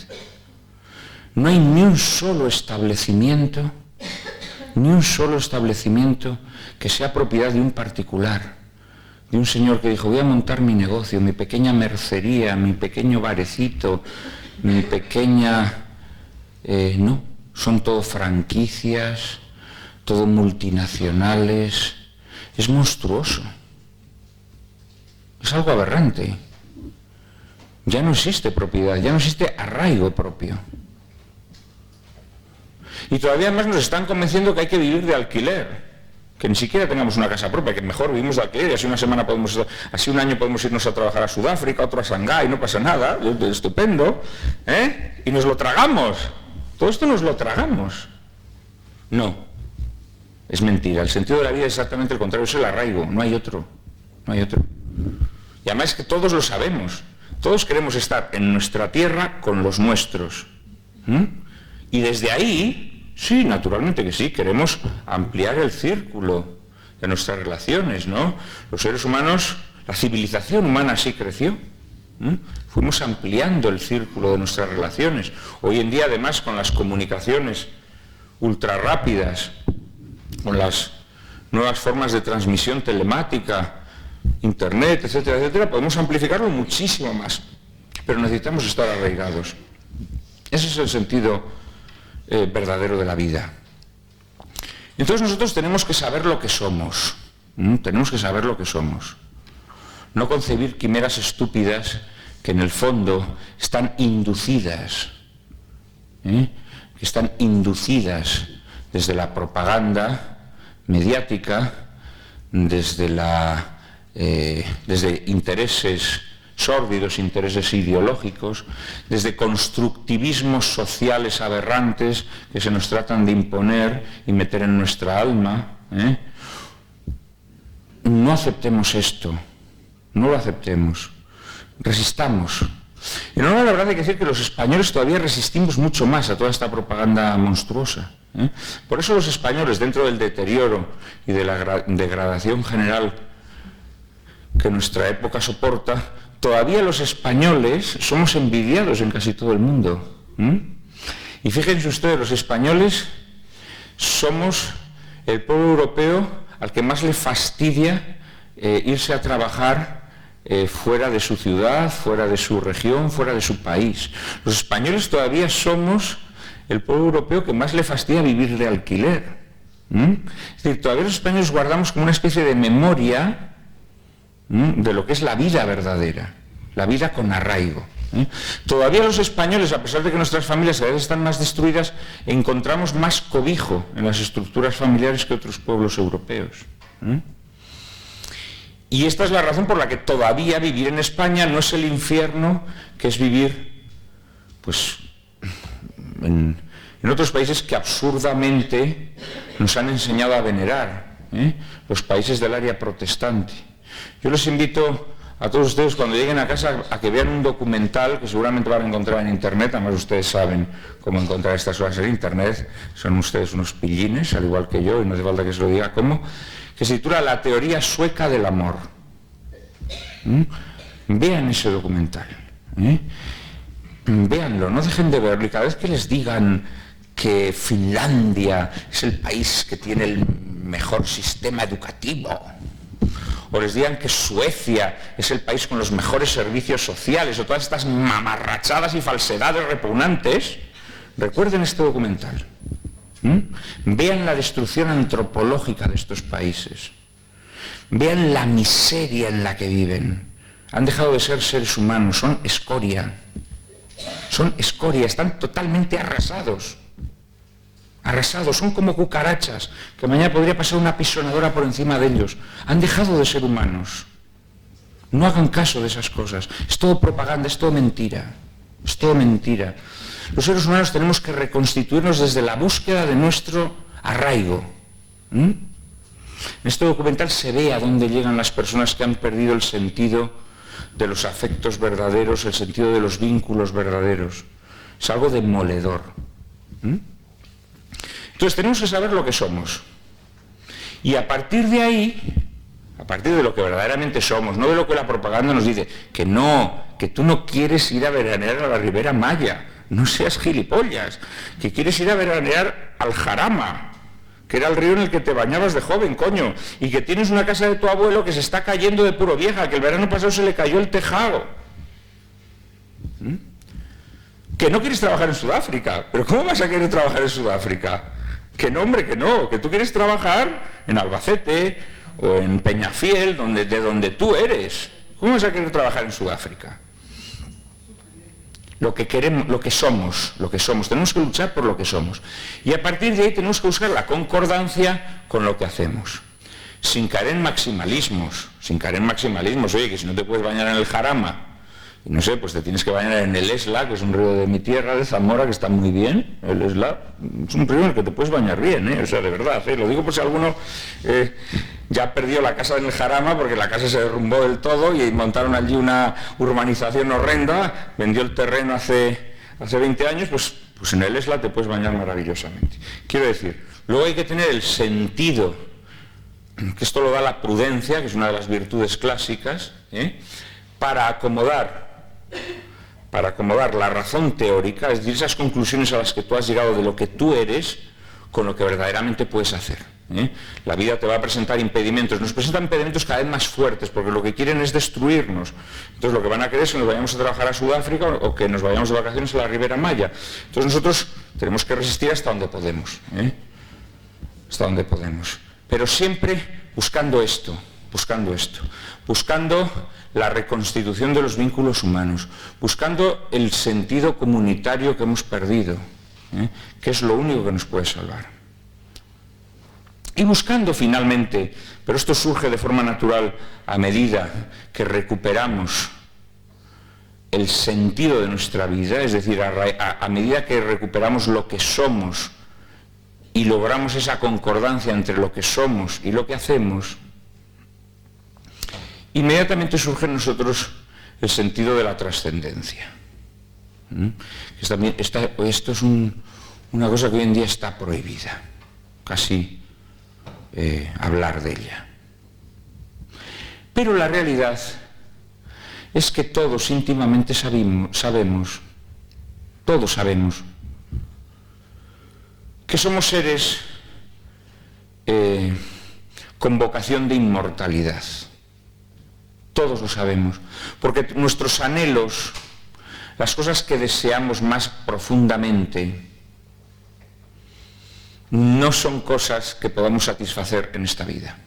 No hay ni un solo establecimiento que sea propiedad de un particular, de un señor que dijo, voy a montar mi negocio, mi pequeña mercería, mi pequeño barecito, mi pequeña... no, son todo franquicias, todo multinacionales. Es monstruoso. Es algo aberrante. Ya no existe propiedad, ya no existe arraigo propio. Y todavía más nos están convenciendo que hay que vivir de alquiler. que ni siquiera tengamos una casa propia, que mejor vivimos de alquiler, y así así un año podemos irnos a trabajar a Sudáfrica, otro a Shanghái, no pasa nada, estupendo, ¿eh? Y nos lo tragamos. Todo esto nos lo tragamos. No, es mentira. El sentido de la vida es exactamente el contrario, es el arraigo, no hay otro. No hay otro. Y además es que todos lo sabemos. Todos queremos estar en nuestra tierra con los nuestros. Y desde ahí, sí, naturalmente que sí, queremos ampliar el círculo de nuestras relaciones, ¿no? Los seres humanos, la civilización humana así creció. Fuimos ampliando el círculo de nuestras relaciones. Hoy en día, además, con las comunicaciones ultra rápidas, con las nuevas formas de transmisión telemática, internet, etcétera, etcétera, podemos amplificarlo muchísimo más. Pero necesitamos estar arraigados. Ese es el sentido verdadero de la vida. Entonces nosotros tenemos que saber lo que somos. Tenemos que saber lo que somos. No concebir quimeras estúpidas que en el fondo están inducidas, que están inducidas desde la propaganda mediática, desde intereses sórdidos, intereses ideológicos, desde constructivismos sociales aberrantes que se nos tratan de imponer y meter en nuestra alma. No aceptemos esto. No lo aceptemos, resistamos. En honor a la verdad hay que decir que los españoles todavía resistimos mucho más a toda esta propaganda monstruosa. Por eso los españoles, dentro del deterioro y de la degradación general que nuestra época soporta, todavía los españoles somos envidiados en casi todo el mundo. Y fíjense ustedes, los españoles somos el pueblo europeo al que más le fastidia irse a trabajar fuera de su ciudad, fuera de su región, fuera de su país. Los españoles todavía somos el pueblo europeo que más le fastidia vivir de alquiler. Es decir, todavía los españoles guardamos como una especie de memoria de lo que es la vida verdadera, la vida con arraigo. Todavía los españoles, a pesar de que nuestras familias cada vez están más destruidas, encontramos más cobijo en las estructuras familiares que otros pueblos europeos. Y esta es la razón por la que todavía vivir en España no es el infierno que es vivir pues, en otros países que absurdamente nos han enseñado a venerar, los países del área protestante. Yo les invito a todos ustedes cuando lleguen a casa a que vean un documental que seguramente van a encontrar en internet. Además ustedes saben cómo encontrar estas cosas en internet, son ustedes unos pillines al igual que yo y no hace falta que se lo diga cómo, que se titula La teoría sueca del amor. Vean ese documental, véanlo, no dejen de verlo, y cada vez que les digan que Finlandia es el país que tiene el mejor sistema educativo, o les digan que Suecia es el país con los mejores servicios sociales, o todas estas mamarrachadas y falsedades repugnantes, recuerden este documental. Vean la destrucción antropológica de estos países, vean la miseria en la que viven. Han dejado de ser seres humanos, son escoria, están totalmente arrasados, son como cucarachas, que mañana podría pasar una pisonadora por encima de ellos. Han dejado de ser humanos. No hagan caso de esas cosas, es todo propaganda, es todo mentira, es todo mentira. Los seres humanos tenemos que reconstituirnos desde la búsqueda de nuestro arraigo. En este documental se ve a dónde llegan las personas que han perdido el sentido de los afectos verdaderos, el sentido de los vínculos verdaderos. Es algo demoledor. Entonces tenemos que saber lo que somos. Y a partir de ahí, a partir de lo que verdaderamente somos, no de lo que la propaganda nos dice, que no, que tú no quieres ir a veranear a la Ribera Maya, no seas gilipollas, que quieres ir a veranear al Jarama, que era el río en el que te bañabas de joven, coño, y que tienes una casa de tu abuelo que se está cayendo de puro vieja, que el verano pasado se le cayó el tejado. Que no quieres trabajar en Sudáfrica, pero ¿cómo vas a querer trabajar en Sudáfrica? Que no, hombre, que no, que tú quieres trabajar en Albacete o en Peñafiel, de donde tú eres. ¿Cómo vas a querer trabajar en Sudáfrica? Lo que queremos, lo que somos, tenemos que luchar por lo que somos. Y a partir de ahí tenemos que buscar la concordancia con lo que hacemos. sin caer en maximalismos, oye, que si no te puedes bañar en el Jarama, y no sé, pues te tienes que bañar en el Esla, que es un río de mi tierra, de Zamora, que está muy bien. El Esla es un río en el que te puedes bañar bien, o sea, de verdad, lo digo por si alguno ya perdió la casa en el Jarama, porque la casa se derrumbó del todo y montaron allí una urbanización horrenda, vendió el terreno hace 20 años, pues en el Esla te puedes bañar maravillosamente. Quiero decir, luego hay que tener el sentido, que esto lo da la prudencia, que es una de las virtudes clásicas, para acomodar la razón teórica, es decir, esas conclusiones a las que tú has llegado de lo que tú eres, con lo que verdaderamente puedes hacer. La vida te va a presentar impedimentos, nos presentan impedimentos cada vez más fuertes, porque lo que quieren es destruirnos. Entonces lo que van a querer es que nos vayamos a trabajar a Sudáfrica o que nos vayamos de vacaciones a la Ribera Maya. Entonces nosotros tenemos que resistir hasta donde podemos, hasta donde podemos. Pero siempre buscando la reconstitución de los vínculos humanos, buscando el sentido comunitario que hemos perdido, que es lo único que nos puede salvar. Y buscando finalmente, pero esto surge de forma natural a medida que recuperamos el sentido de nuestra vida, es decir, a medida que recuperamos lo que somos y logramos esa concordancia entre lo que somos y lo que hacemos, inmediatamente surge en nosotros el sentido de la trascendencia. Esto es una cosa que hoy en día está prohibida, casi hablar de ella. Pero la realidad es que todos íntimamente sabemos que somos seres con vocación de inmortalidad. Todos lo sabemos, porque nuestros anhelos, las cosas que deseamos más profundamente, no son cosas que podamos satisfacer en esta vida.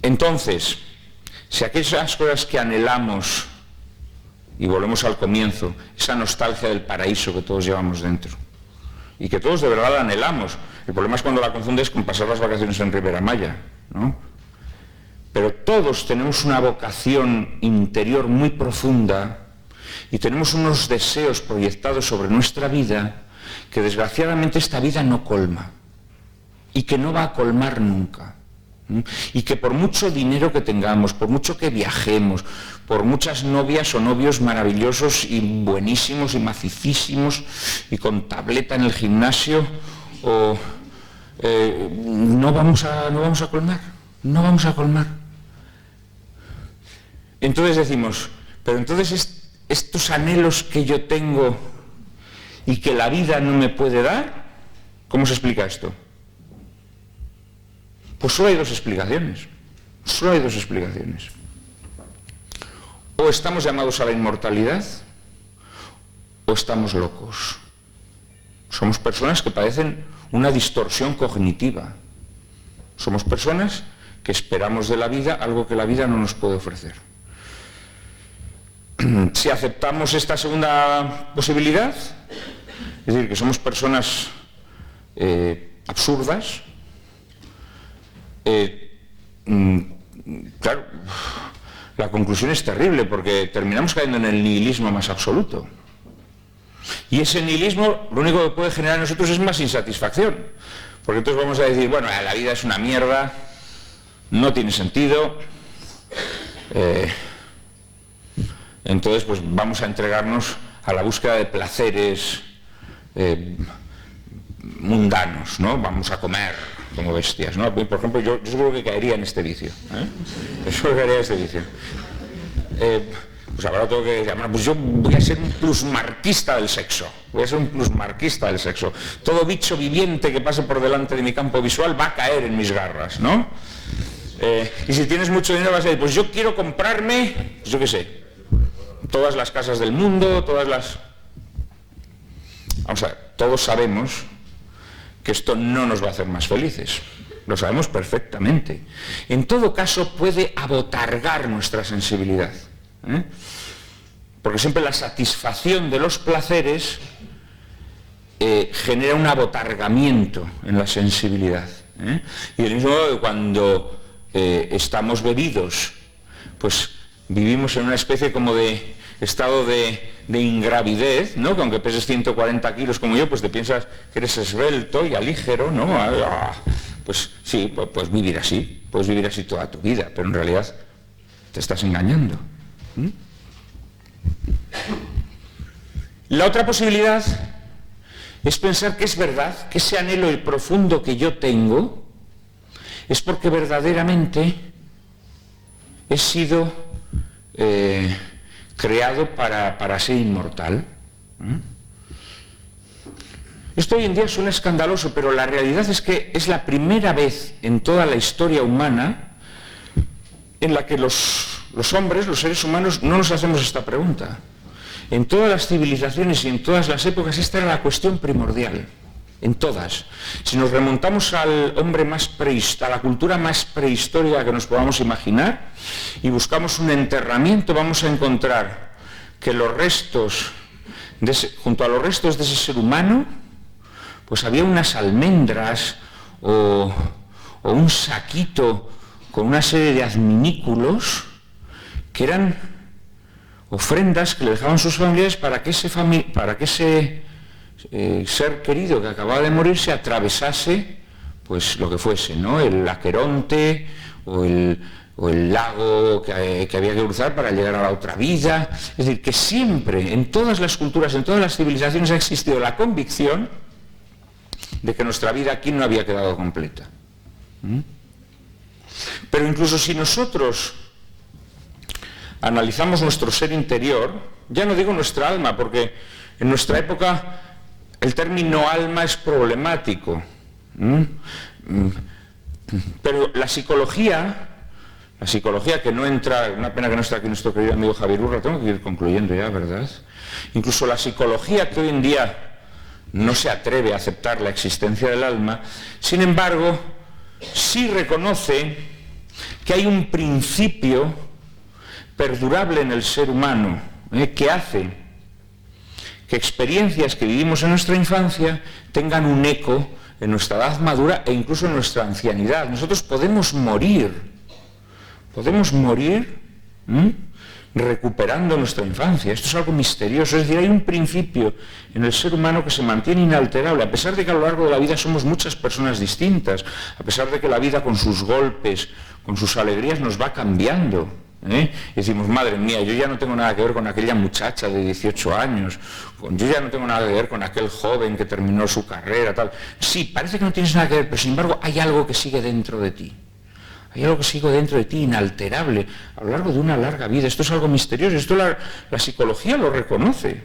Entonces, si aquellas cosas que anhelamos, y volvemos al comienzo, esa nostalgia del paraíso que todos llevamos dentro, y que todos de verdad la anhelamos, el problema es cuando la confundes con pasar las vacaciones en Ribera Maya, ¿no? Pero todos tenemos una vocación interior muy profunda y tenemos unos deseos proyectados sobre nuestra vida que desgraciadamente esta vida no colma y que no va a colmar nunca. Y que por mucho dinero que tengamos, por mucho que viajemos, por muchas novias o novios maravillosos y buenísimos y macicísimos y con tableta en el gimnasio, no vamos a colmar. Entonces decimos, pero entonces estos anhelos que yo tengo y que la vida no me puede dar, ¿cómo se explica esto? Pues solo hay dos explicaciones. O estamos llamados a la inmortalidad, o estamos locos. Somos personas que padecen una distorsión cognitiva. Somos personas que esperamos de la vida algo que la vida no nos puede ofrecer. Si aceptamos esta segunda posibilidad, es decir, que somos personas absurdas, claro, la conclusión es terrible porque terminamos cayendo en el nihilismo más absoluto. Y ese nihilismo lo único que puede generar en nosotros es más insatisfacción. Porque entonces vamos a decir, bueno, la vida es una mierda, no tiene sentido, entonces pues vamos a entregarnos a la búsqueda de placeres mundanos, ¿no? Vamos a comer como bestias, ¿no? Por ejemplo, yo seguro que caería en este vicio, pues ahora tengo que llamar, pues yo voy a ser un plusmarquista del sexo, todo bicho viviente que pase por delante de mi campo visual va a caer en mis garras, ¿no? Y si tienes mucho dinero vas a decir, pues yo quiero comprarme, pues yo qué sé, todas las casas del mundo, Vamos a ver, todos sabemos que esto no nos va a hacer más felices, lo sabemos perfectamente. En todo caso puede abotargar nuestra sensibilidad, porque siempre la satisfacción de los placeres genera un abotargamiento en la sensibilidad. Y del mismo modo que cuando estamos bebidos, pues vivimos en una especie como de estado de ingravidez, ¿no? Que aunque peses 140 kilos como yo, pues te piensas que eres esbelto y alígero, ¿no? Pues sí, puedes vivir así toda tu vida, pero en realidad te estás engañando. La otra posibilidad es pensar que es verdad, que ese anhelo profundo que yo tengo es porque verdaderamente he sido creado para ser inmortal. Esto hoy en día suena escandaloso, pero la realidad es que es la primera vez en toda la historia humana en la que los hombres, los seres humanos, no nos hacemos esta pregunta. En todas las civilizaciones y en todas las épocas esta era la cuestión primordial, en todas. Si nos remontamos al hombre a la cultura más prehistórica que nos podamos imaginar y buscamos un enterramiento, vamos a encontrar que junto a los restos de ese ser humano, pues había unas almendras o un saquito con una serie de adminículos que eran ofrendas que le dejaban sus familiares para que ese ser querido que acababa de morir se atravesase, pues lo que fuese, ¿no? El Aqueronte o el lago que había que cruzar para llegar a la otra vida. Es decir, que siempre, en todas las culturas, en todas las civilizaciones ha existido la convicción de que nuestra vida aquí no había quedado completa. Pero incluso si nosotros analizamos nuestro ser interior, ya no digo nuestra alma, porque en nuestra época el término alma es problemático, pero la psicología que no entra, una pena que no está aquí nuestro querido amigo Javier Urra, tengo que ir concluyendo ya, ¿verdad? Incluso la psicología que hoy en día no se atreve a aceptar la existencia del alma, sin embargo, sí reconoce que hay un principio perdurable en el ser humano, que hace que experiencias que vivimos en nuestra infancia tengan un eco en nuestra edad madura e incluso en nuestra ancianidad. Nosotros podemos morir recuperando nuestra infancia. Esto es algo misterioso, es decir, hay un principio en el ser humano que se mantiene inalterable, a pesar de que a lo largo de la vida somos muchas personas distintas, a pesar de que la vida con sus golpes, con sus alegrías nos va cambiando. Y decimos, madre mía, yo ya no tengo nada que ver con aquella muchacha de 18 años, yo ya no tengo nada que ver con aquel joven que terminó su carrera, tal. Sí, parece que no tienes nada que ver, pero sin embargo hay algo que sigue dentro de ti. Hay algo que sigue dentro de ti, inalterable, a lo largo de una larga vida. Esto es algo misterioso, esto la psicología lo reconoce.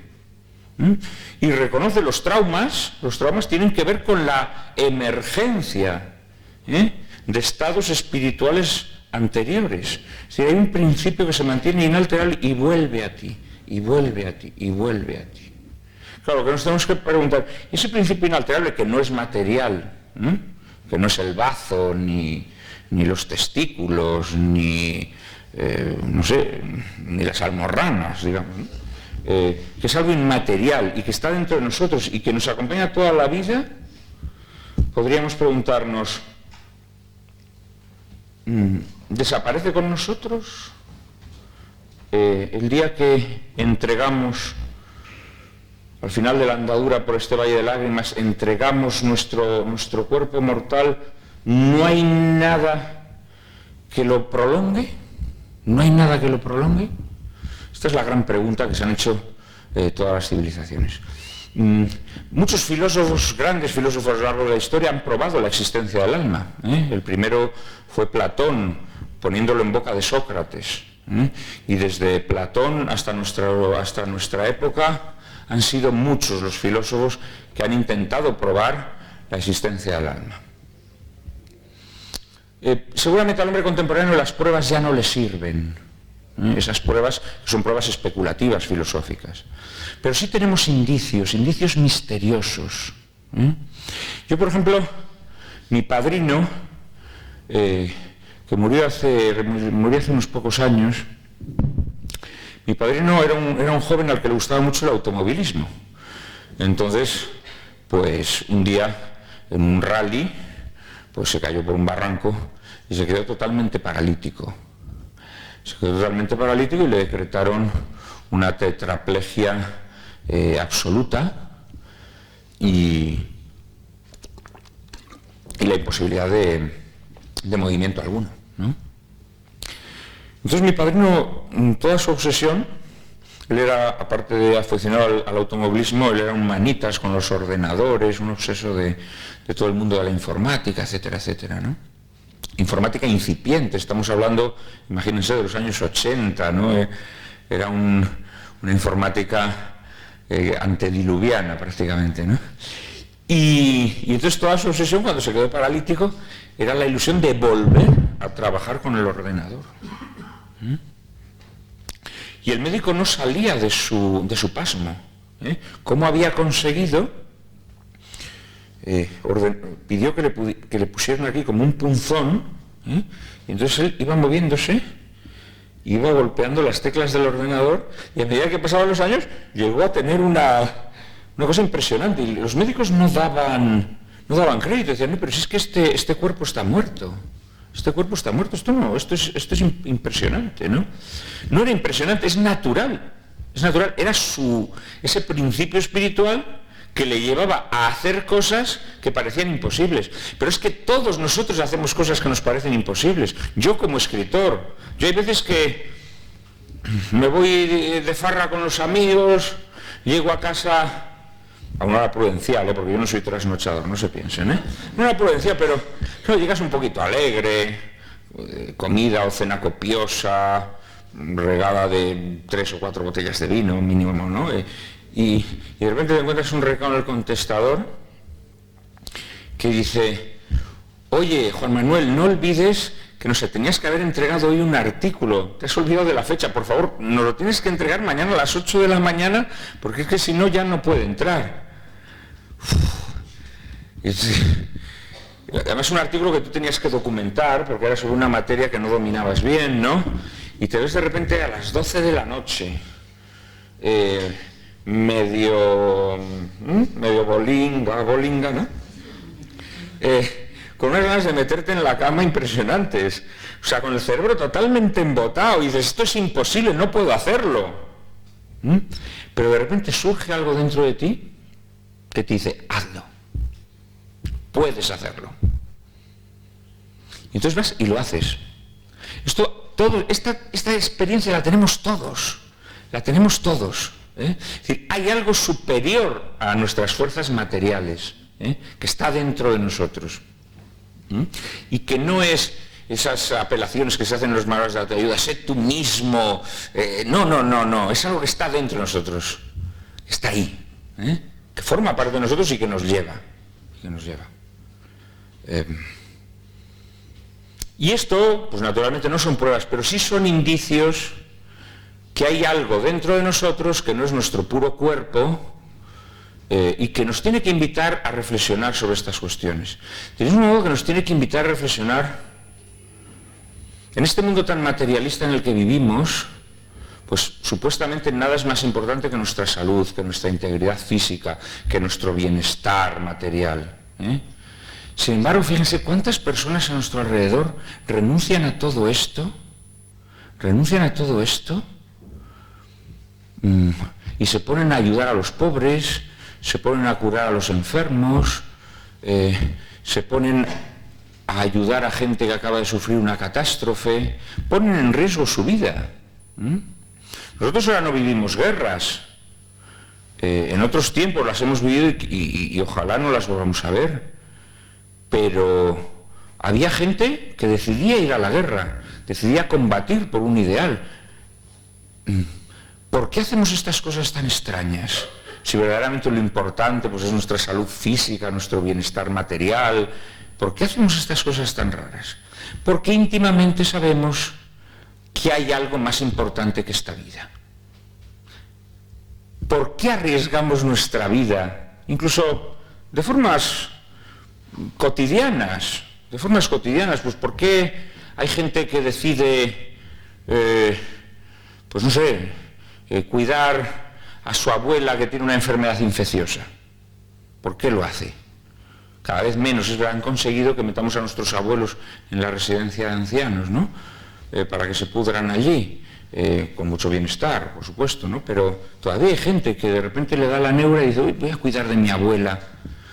Y reconoce los traumas tienen que ver con la emergencia de estados espirituales anteriores. Es decir, hay un principio que se mantiene inalterable y vuelve a ti, y vuelve a ti, y vuelve a ti. Claro, lo que nos tenemos que preguntar, ese principio inalterable que no es material, que no es el bazo, ni los testículos, ni las almorranas, digamos, que es algo inmaterial y que está dentro de nosotros y que nos acompaña toda la vida, podríamos preguntarnos, ¿desaparece con nosotros? El día que entregamos, al final de la andadura por este valle de lágrimas, entregamos nuestro cuerpo mortal, ¿no hay nada que lo prolongue? ¿No hay nada que lo prolongue? Esta es la gran pregunta que se han hecho todas las civilizaciones. Muchos filósofos, grandes filósofos a lo largo de la historia, han probado la existencia del alma. El primero fue Platón, poniéndolo en boca de Sócrates. Y desde Platón hasta nuestra época han sido muchos los filósofos que han intentado probar la existencia del alma. Seguramente al hombre contemporáneo las pruebas ya no le sirven. Esas pruebas son pruebas especulativas, filosóficas. Pero sí tenemos indicios misteriosos. Yo, por ejemplo, mi padrino, que murió hace unos pocos años, mi padrino era un joven al que le gustaba mucho el automovilismo. Entonces, pues un día, en un rally, pues se cayó por un barranco y se quedó totalmente paralítico. Se quedó totalmente paralítico y le decretaron una tetraplegia absoluta y la imposibilidad de movimiento alguno, ¿no? Entonces mi padrino, toda su obsesión, él era, aparte de aficionado al automovilismo, él era un manitas con los ordenadores, un obseso de todo el mundo de la informática, etcétera, etcétera, ¿no? Informática incipiente, estamos hablando, imagínense, de los años 80, ¿no? Era una informática antediluviana prácticamente, ¿no? Y entonces toda su obsesión, cuando se quedó paralítico, era la ilusión de volver a trabajar con el ordenador. Y el médico no salía de su pasmo. ¿Cómo había conseguido? Pidió que le pusieran aquí como un punzón, y entonces él iba moviéndose, iba golpeando las teclas del ordenador, y a medida que pasaban los años llegó a tener una cosa impresionante, y los médicos no daban crédito, decían, no, pero si es que este cuerpo está muerto. Este cuerpo está muerto, esto es impresionante, ¿no? No era impresionante, es natural, era ese principio espiritual que le llevaba a hacer cosas que parecían imposibles. Pero es que todos nosotros hacemos cosas que nos parecen imposibles. Yo como escritor, yo hay veces que me voy de farra con los amigos, llego a casa a una hora prudencial, porque yo no soy trasnochador, no se piensen, una hora prudencial, pero no, llegas un poquito alegre, comida o cena copiosa, regada de 3 o 4 botellas de vino mínimo, ¿no? Y de repente te encuentras un recado en el contestador que dice, oye, Juan Manuel, no olvides que no sé, tenías que haber entregado hoy un artículo, te has olvidado de la fecha, por favor, nos lo tienes que entregar mañana a las 8 de la mañana, porque es que si no ya no puede entrar. Además es un artículo que tú tenías que documentar, porque era sobre una materia que no dominabas bien, ¿no? Y te ves de repente a las 12 de la noche, medio bolinga, ¿no? Con unas ganas de meterte en la cama impresionantes, o sea, con el cerebro totalmente embotado, y dices, esto es imposible, no puedo hacerlo. Pero de repente surge algo dentro de ti que te dice, hazlo, puedes hacerlo. Y entonces vas y lo haces. Esta experiencia la tenemos todos, Es decir, hay algo superior a nuestras fuerzas materiales, que está dentro de nosotros. Y que no es esas apelaciones que se hacen en los manuales de autoayuda, sé tú mismo, no, es algo que está dentro de nosotros, está ahí, que forma parte de nosotros y que nos lleva. Y esto, pues naturalmente no son pruebas, pero sí son indicios que hay algo dentro de nosotros que no es nuestro puro cuerpo, y que nos tiene que invitar a reflexionar sobre estas cuestiones. De un modo que nos tiene que invitar a reflexionar en este mundo tan materialista en el que vivimos, pues supuestamente nada es más importante que nuestra salud, que nuestra integridad física, que nuestro bienestar material. Sin embargo, fíjense cuántas personas a nuestro alrededor renuncian a todo esto, y se ponen a ayudar a los pobres, se ponen a curar a los enfermos, se ponen a ayudar a gente que acaba de sufrir una catástrofe, ponen en riesgo su vida. Nosotros ahora no vivimos guerras, en otros tiempos las hemos vivido y ojalá no las volvamos a ver, pero había gente que decidía ir a la guerra, decidía combatir por un ideal. ¿Por qué hacemos estas cosas tan extrañas? Si verdaderamente lo importante pues, es nuestra salud física, nuestro bienestar material, ¿por qué hacemos estas cosas tan raras? Porque íntimamente sabemos que hay algo más importante que esta vida. ¿Por qué arriesgamos nuestra vida, incluso de formas cotidianas? Pues ¿por qué hay gente que decide, cuidar a su abuela que tiene una enfermedad infecciosa? ¿Por qué lo hace? cada vez menos han conseguido que metamos a nuestros abuelos en la residencia de ancianos, ¿no? Para que se pudran allí, con mucho bienestar, por supuesto, ¿no? Pero todavía hay gente que de repente le da la neura y dice, voy a cuidar de mi abuela.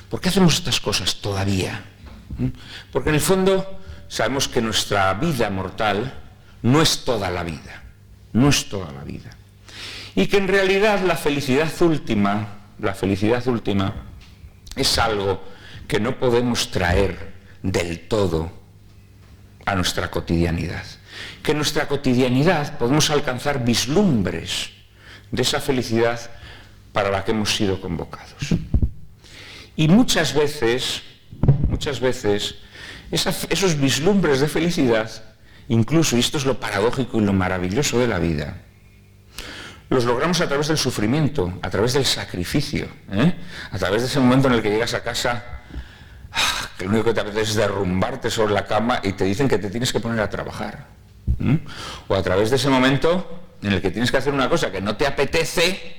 ¿Por qué hacemos estas cosas todavía? Porque en el fondo sabemos que nuestra vida mortal no es toda la vida, no es toda la vida. Y que en realidad la felicidad última es algo que no podemos traer del todo a nuestra cotidianidad. Que en nuestra cotidianidad podemos alcanzar vislumbres de esa felicidad para la que hemos sido convocados. Y muchas veces, esos vislumbres de felicidad, incluso, y esto es lo paradójico y lo maravilloso de la vida, los logramos a través del sufrimiento, a través del sacrificio, a través de ese momento en el que llegas a casa, que lo único que te apetece es derrumbarte sobre la cama y te dicen que te tienes que poner a trabajar. O a través de ese momento en el que tienes que hacer una cosa que no te apetece,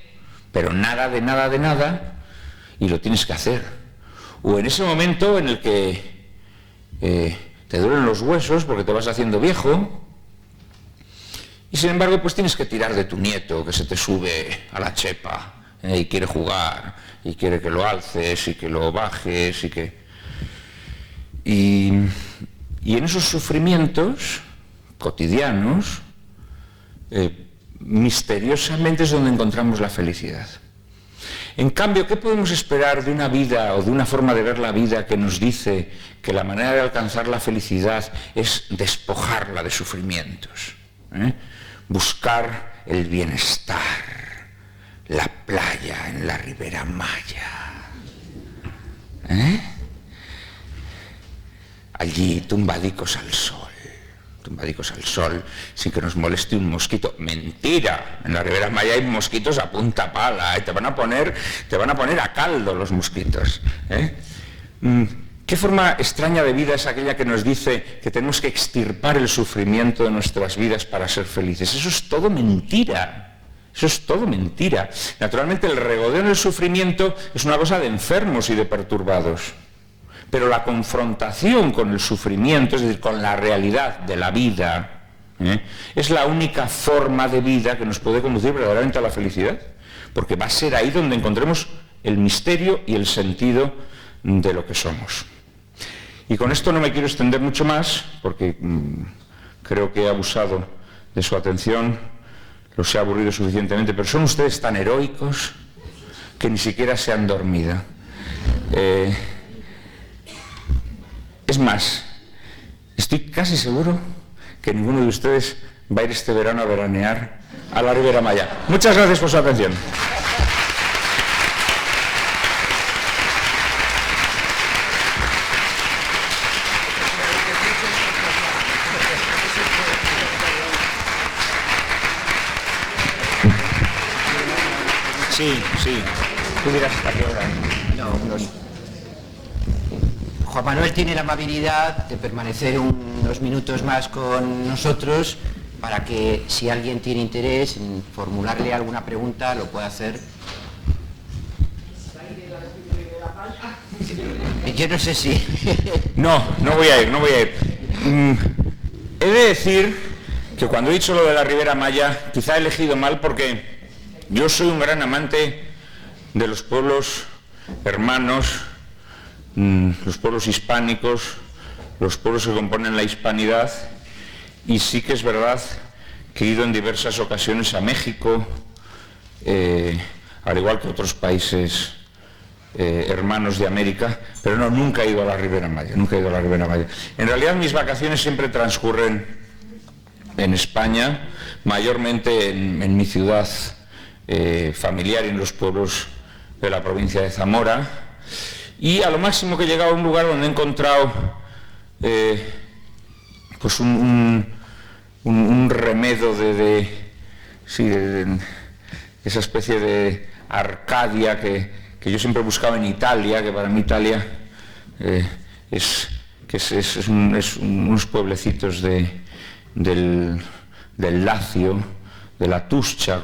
pero nada de nada, y lo tienes que hacer. O en ese momento en el que te duelen los huesos porque te vas haciendo viejo, y sin embargo pues tienes que tirar de tu nieto que se te sube a la chepa y quiere jugar, y quiere que lo alces y que lo bajes y en esos sufrimientos cotidianos, misteriosamente es donde encontramos la felicidad. En cambio, ¿qué podemos esperar de una vida o de una forma de ver la vida que nos dice que la manera de alcanzar la felicidad es despojarla de sufrimientos? Buscar el bienestar, la playa en la Ribera Maya. Allí tumbadicos al sol, sin que nos moleste un mosquito. Mentira, en la Ribera Maya hay mosquitos a punta pala, te van a poner a caldo los mosquitos. ¿Qué forma extraña de vida es aquella que nos dice que tenemos que extirpar el sufrimiento de nuestras vidas para ser felices? Eso es todo mentira. Eso es todo mentira. Naturalmente el regodeo en el sufrimiento es una cosa de enfermos y de perturbados. Pero la confrontación con el sufrimiento, es decir, con la realidad de la vida, es la única forma de vida que nos puede conducir verdaderamente a la felicidad, porque va a ser ahí donde encontremos el misterio y el sentido de lo que somos. Y con esto no me quiero extender mucho más, porque creo que he abusado de su atención, los he aburrido suficientemente, pero son ustedes tan heroicos que ni siquiera se han dormido. Es más, estoy casi seguro que ninguno de ustedes va a ir este verano a veranear a la Ribera Maya. Muchas gracias por su atención. Sí. Tú dirás a qué hora. Juan Manuel tiene la amabilidad de permanecer unos minutos más con nosotros para que si alguien tiene interés en formularle alguna pregunta lo pueda hacer. Yo no sé si... No voy a ir. He de decir que cuando he dicho lo de la Ribera Maya, quizá he elegido mal porque yo soy un gran amante de los pueblos hermanos, los pueblos hispánicos, los pueblos que componen la hispanidad, y sí que es verdad que he ido en diversas ocasiones a México, al igual que otros países hermanos de América, pero nunca he ido a la Ribera Maya, En realidad mis vacaciones siempre transcurren en España, mayormente en mi ciudad familiar y en los pueblos de la provincia de Zamora. Y a lo máximo que he llegado a un lugar donde he encontrado pues un remedo de esa especie de Arcadia que yo siempre buscaba en Italia, que para mí Italia es unos pueblecitos del Lacio, de la Tuscia,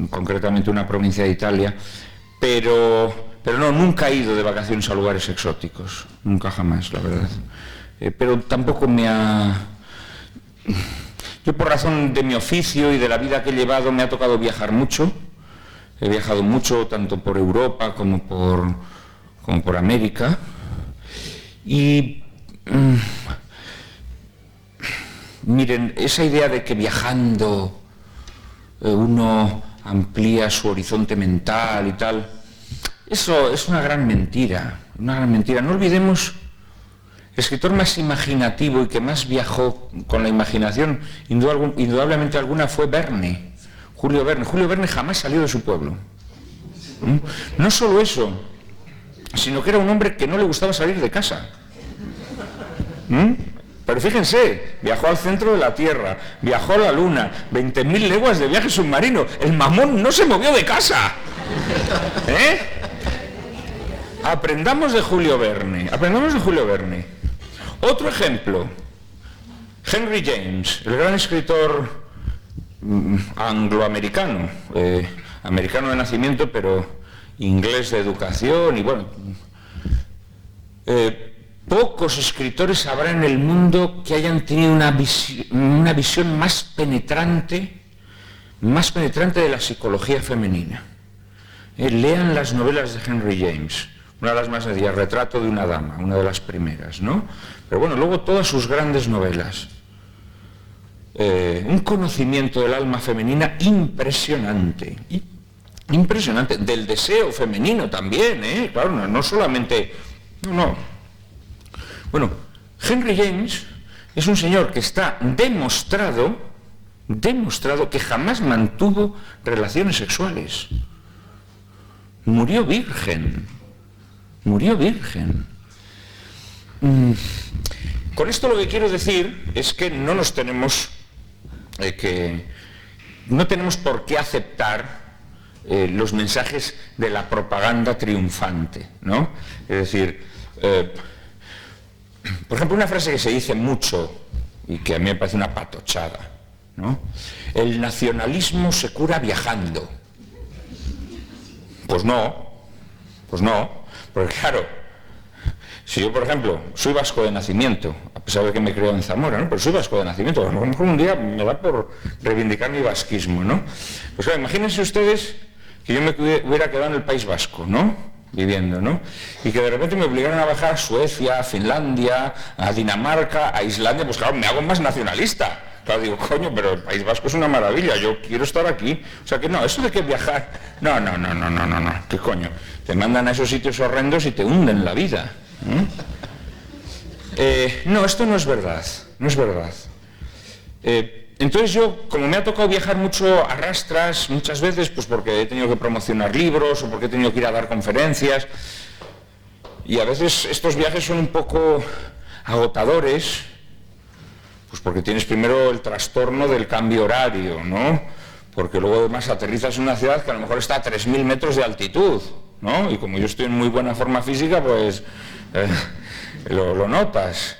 concretamente una provincia de Italia, pero no, nunca he ido de vacaciones a lugares exóticos, nunca jamás, la verdad. Pero tampoco me ha... Yo, por razón de mi oficio y de la vida que he llevado, me ha tocado viajar mucho. He viajado mucho, tanto por Europa como por América. Y miren, esa idea de que viajando uno amplía su horizonte mental y tal, eso es una gran mentira, una gran mentira. No olvidemos, el escritor más imaginativo y que más viajó con la imaginación, indudablemente alguna, fue Verne, Julio Verne. Julio Verne jamás salió de su pueblo. No solo eso, sino que era un hombre que no le gustaba salir de casa. Pero fíjense, viajó al centro de la Tierra, viajó a la Luna, 20.000 leguas de viaje submarino. El mamón no se movió de casa. Aprendamos de Julio Verne, aprendamos de Julio Verne. Otro ejemplo, Henry James, el gran escritor angloamericano, americano de nacimiento, pero inglés de educación, y bueno, pocos escritores habrá en el mundo que hayan tenido una visión más penetrante de la psicología femenina. Lean las novelas de Henry James, una de las más sencillas, Retrato de una dama, una de las primeras, ¿no? Pero bueno, luego todas sus grandes novelas. Un conocimiento del alma femenina impresionante, impresionante, del deseo femenino también, claro, no solamente... No. Bueno, Henry James es un señor que está demostrado que jamás mantuvo relaciones sexuales. Murió virgen. Con esto lo que quiero decir es que no nos tenemos no tenemos por qué aceptar los mensajes de la propaganda triunfante, ¿no? Es decir, por ejemplo, una frase que se dice mucho y que a mí me parece una patochada, ¿no? El nacionalismo se cura viajando. Pues no, porque claro, si yo, por ejemplo, soy vasco de nacimiento, a pesar de que me creo en Zamora, ¿no? Pero soy vasco de nacimiento, a lo mejor un día me da por reivindicar mi vasquismo, ¿no? Pues claro, imagínense ustedes que yo me hubiera quedado en el País Vasco, ¿no? Viviendo, ¿no? Y que de repente me obligaran a bajar a Suecia, a Finlandia, a Dinamarca, a Islandia, pues claro, me hago más nacionalista. Claro, digo, coño, pero el País Vasco es una maravilla, yo quiero estar aquí. O sea que no, eso de que viajar, no, ¿qué coño? Te mandan a esos sitios horrendos y te hunden la vida. No, esto no es verdad, entonces yo, como me ha tocado viajar mucho a rastras, muchas veces, pues porque he tenido que promocionar libros o porque he tenido que ir a dar conferencias, y a veces estos viajes son un poco agotadores, pues porque tienes primero el trastorno del cambio horario, ¿no? Porque luego además aterrizas en una ciudad que a lo mejor está a 3.000 metros de altitud, ¿no? Y como yo estoy en muy buena forma física, pues lo notas.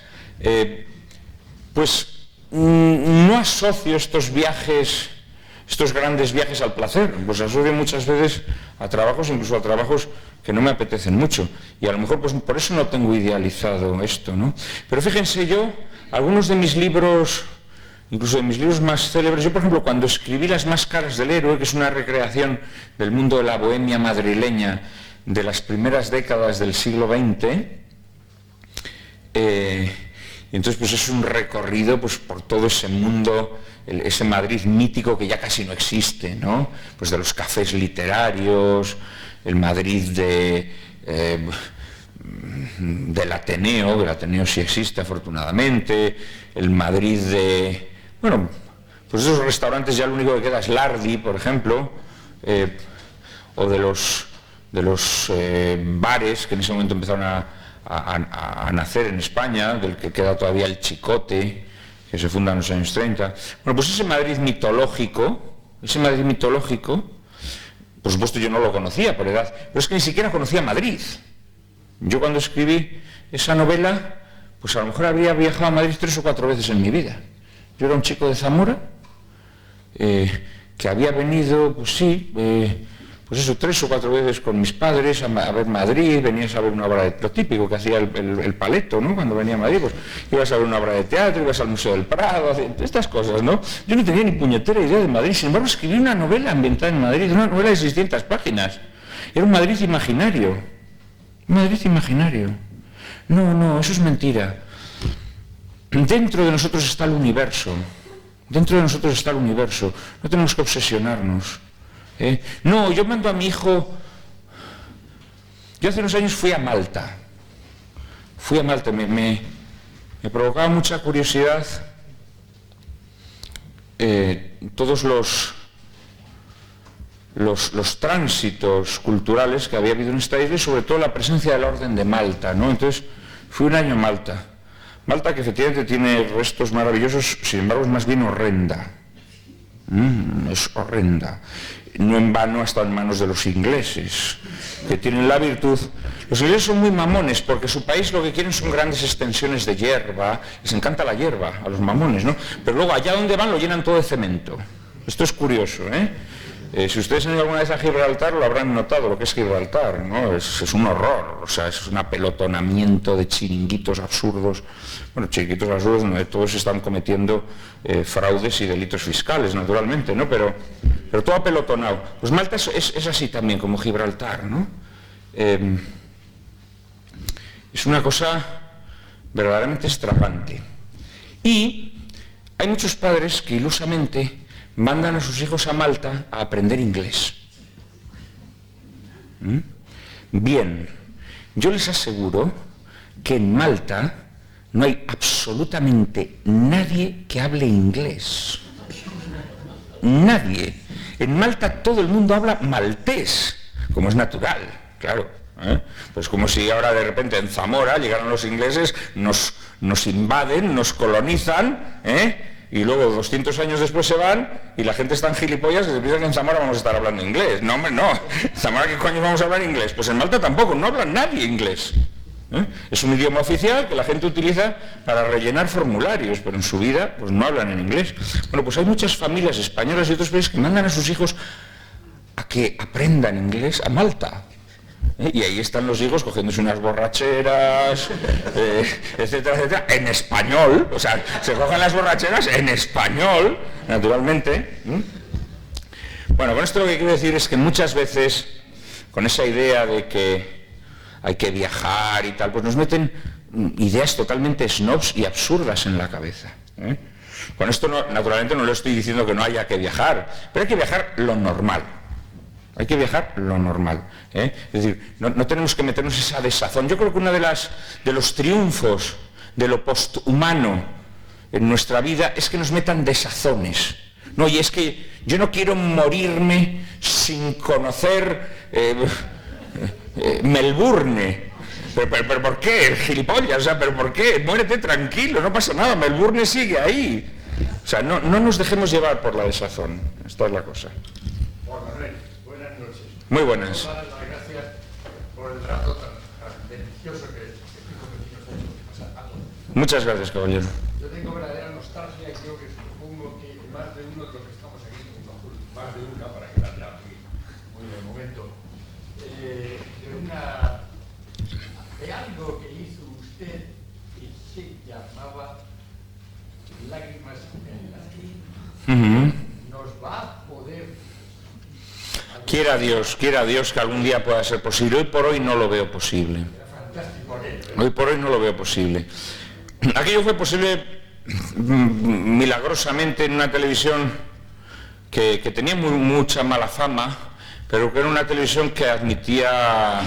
Pues no asocio estos viajes, estos grandes viajes al placer, pues asocio muchas veces a trabajos, incluso a trabajos que no me apetecen mucho, y a lo mejor pues por eso no tengo idealizado esto, ¿no? Pero fíjense, yo, algunos de mis libros, incluso de mis libros más célebres, yo por ejemplo cuando escribí Las máscaras del héroe, que es una recreación del mundo de la bohemia madrileña de las primeras décadas del siglo XX, y entonces pues es un recorrido pues por todo ese mundo, ese Madrid mítico que ya casi no existe, ¿no? Pues de los cafés literarios, el Madrid del Ateneo, que el Ateneo sí existe afortunadamente, el Madrid de, bueno, pues esos restaurantes ya lo único que queda es Lardi, por ejemplo, o de los bares que en ese momento empezaron a nacer en España, del que queda todavía el Chicote, que se funda en los años 30. Bueno, pues ese Madrid mitológico, por supuesto yo no lo conocía por edad, pero es que ni siquiera conocía Madrid. Yo cuando escribí esa novela, pues a lo mejor habría viajado a Madrid 3 o 4 veces en mi vida. Yo era un chico de Zamora, que había venido, pues sí, pues eso, 3 o 4 veces con mis padres a ver Madrid, venías a ver una obra de lo típico que hacía el Paleto, ¿no? Cuando venía a Madrid, pues ibas a ver una obra de teatro, ibas al Museo del Prado, estas cosas, ¿no? Yo no tenía ni puñetera idea de Madrid, sin embargo escribí una novela ambientada en Madrid, una novela de 600 páginas. Era un Madrid imaginario. Un Madrid imaginario. No, eso es mentira. Dentro de nosotros está el universo. Dentro de nosotros está el universo. No tenemos que obsesionarnos. No, yo mando a mi hijo... Yo hace unos años fui a Malta. Me provocaba mucha curiosidad todos los tránsitos culturales que había habido en esta isla y sobre todo la presencia de la Orden de Malta, ¿no? Entonces fui un año a Malta. Malta, que efectivamente tiene restos maravillosos, sin embargo es más bien horrenda. Es horrenda. No en vano ha estado en manos de los ingleses, que tienen la virtud. Los ingleses son muy mamones, porque su país lo que quieren son grandes extensiones de hierba. Les encanta la hierba, a los mamones, ¿no? Pero luego allá donde van lo llenan todo de cemento. Esto es curioso, ¿eh? Si ustedes han ido alguna vez a Gibraltar lo habrán notado, lo que es Gibraltar, ¿no? Es un horror, o sea, es un apelotonamiento de chiringuitos absurdos. Bueno, chiringuitos absurdos donde todos están cometiendo fraudes y delitos fiscales, naturalmente, ¿no? Pero todo apelotonado. Pues Malta es así también, como Gibraltar, ¿no? Es una cosa verdaderamente extravagante. Y hay muchos padres que ilusamente mandan a sus hijos a Malta a aprender inglés. Bien, yo les aseguro que en Malta no hay absolutamente nadie que hable inglés. Nadie. En Malta todo el mundo habla maltés, como es natural, claro. Pues como si ahora de repente en Zamora llegaran los ingleses, nos invaden, nos colonizan, y luego 200 años después se van y la gente está en gilipollas y se piensa que en Zamora vamos a estar hablando inglés. No, hombre, no. ¿En Zamora qué coño vamos a hablar inglés? Pues en Malta tampoco, no habla nadie inglés. Es un idioma oficial que la gente utiliza para rellenar formularios, pero en su vida pues no hablan en inglés. Bueno, pues hay muchas familias españolas y otros países que mandan a sus hijos a que aprendan inglés a Malta. Y ahí están los hijos cogiéndose unas borracheras, etcétera, etcétera, en español. O sea, se cogen las borracheras en español, naturalmente. Bueno, con esto lo que quiero decir es que muchas veces, con esa idea de que hay que viajar y tal, pues nos meten ideas totalmente snobs y absurdas en la cabeza. Con esto, naturalmente, no le estoy diciendo que no haya que viajar, pero hay que viajar lo normal. Hay que viajar lo normal. Es decir, no tenemos que meternos esa desazón. Yo creo que uno de los triunfos de lo posthumano en nuestra vida es que nos metan desazones. No, y es que yo no quiero morirme sin conocer Melbourne. ¿Pero por qué? Gilipollas, o sea, ¿pero por qué? Muérete tranquilo, no pasa nada, Melbourne sigue ahí. O sea, no nos dejemos llevar por la desazón. Esta es la cosa. Muy buenas. Gracias por el rato tan delicioso que Muchas gracias, caballero. yo tengo verdadera nostalgia y creo que supongo que más de uno de los que estamos aquí, más de una para quedarla aquí muy de momento, de algo que hizo usted que se llamaba Lágrimas en la Skin. Nos va a poder... Quiera Dios que algún día pueda ser posible. Hoy por hoy no lo veo posible. Hoy por hoy no lo veo posible. Aquello fue posible milagrosamente en una televisión que tenía mucha mala fama, pero que era una televisión que admitía...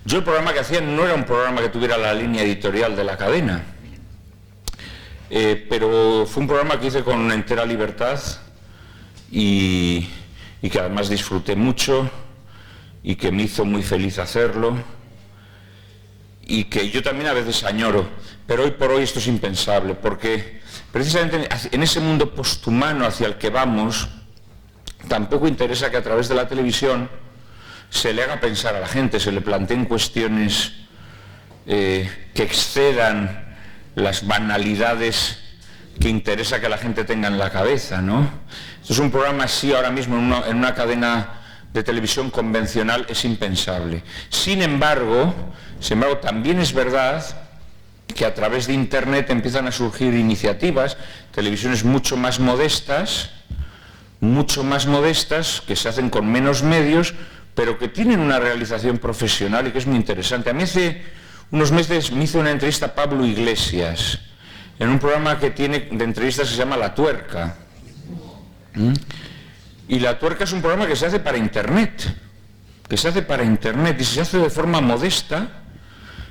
Yo el programa que hacía no era un programa que tuviera la línea editorial de la cadena, pero fue un programa que hice con una entera libertad y que además disfruté mucho y que me hizo muy feliz hacerlo y que yo también a veces añoro, pero hoy por hoy esto es impensable, porque precisamente en ese mundo posthumano hacia el que vamos, tampoco interesa que a través de la televisión se le haga pensar a la gente, se le planteen cuestiones que excedan las banalidades que interesa que la gente tenga en la cabeza, ¿no? Esto es un programa así ahora mismo en una cadena de televisión convencional es impensable. Sin embargo, también es verdad que a través de Internet empiezan a surgir iniciativas, televisiones mucho más modestas, que se hacen con menos medios, pero que tienen una realización profesional y que es muy interesante. A mí hace unos meses me hizo una entrevista a Pablo Iglesias, en un programa que tiene de entrevistas que se llama La Tuerca. Y La Tuerca es un programa que se hace para Internet, y se hace de forma modesta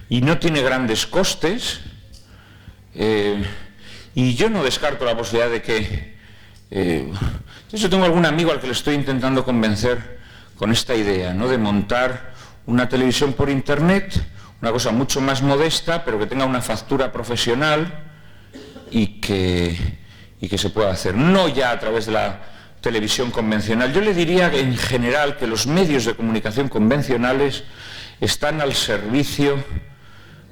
y no tiene grandes costes, y yo no descarto la posibilidad de que... de hecho, tengo algún amigo al que le estoy intentando convencer con esta idea, ¿no?, de montar una televisión por Internet, una cosa mucho más modesta, pero que tenga una factura profesional y que se pueda hacer, no ya a través de la televisión convencional. Yo le diría en general que los medios de comunicación convencionales están al servicio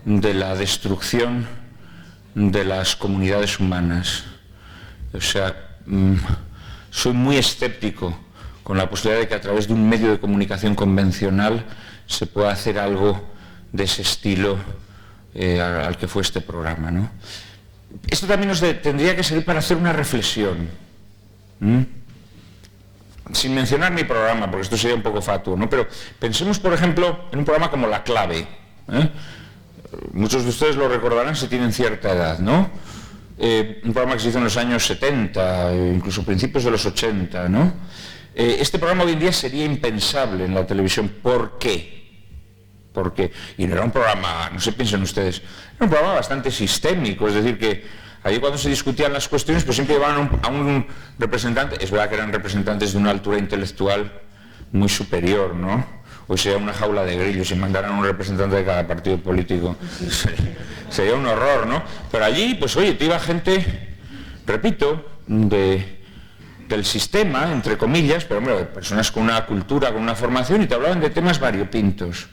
de la destrucción de las comunidades humanas. O sea, soy muy escéptico con la posibilidad de que a través de un medio de comunicación convencional se pueda hacer algo de ese estilo al que fue este programa, ¿no? Esto también nos tendría que servir para hacer una reflexión, sin mencionar mi programa, porque esto sería un poco fatuo, ¿no? Pero pensemos, por ejemplo, en un programa como La Clave. Muchos de ustedes lo recordarán si tienen cierta edad, ¿no? Un programa que se hizo en los años 70, incluso principios de los 80, ¿no? Este programa hoy en día sería impensable en la televisión. ¿Por qué? Porque, y no era un programa, no se piensen ustedes, era un programa bastante sistémico, es decir, que allí cuando se discutían las cuestiones, pues siempre llevaban a un representante. Es verdad que eran representantes de una altura intelectual muy superior, ¿no? Hoy sería una jaula de grillos y mandaran a un representante de cada partido político. Sería un horror, ¿no? Pero allí, pues oye, te iba gente, repito, del sistema, entre comillas, pero hombre, personas con una cultura, con una formación, y te hablaban de temas variopintos.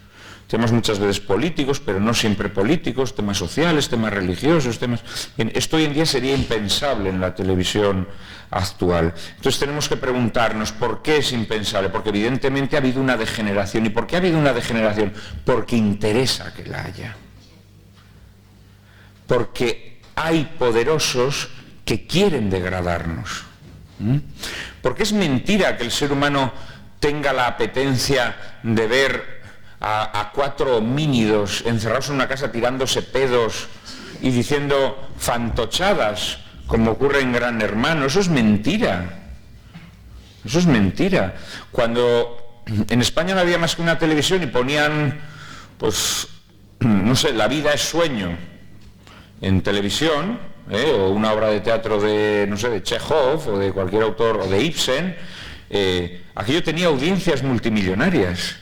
Temas muchas veces políticos, pero no siempre políticos, temas sociales, temas religiosos, temas... Bien, esto hoy en día sería impensable en la televisión actual. Entonces tenemos que preguntarnos por qué es impensable, porque evidentemente ha habido una degeneración. ¿Y por qué ha habido una degeneración? Porque interesa que la haya. Porque hay poderosos que quieren degradarnos. Porque es mentira que el ser humano tenga la apetencia de ver a 4 homínidos encerrados en una casa tirándose pedos y diciendo fantochadas, como ocurre en Gran Hermano. Eso es mentira. Eso es mentira. Cuando en España no había más que una televisión y ponían, pues, no sé, La vida es sueño en televisión, o una obra de teatro de, no sé, de Chekhov o de cualquier autor, o de Ibsen, aquello tenía audiencias multimillonarias.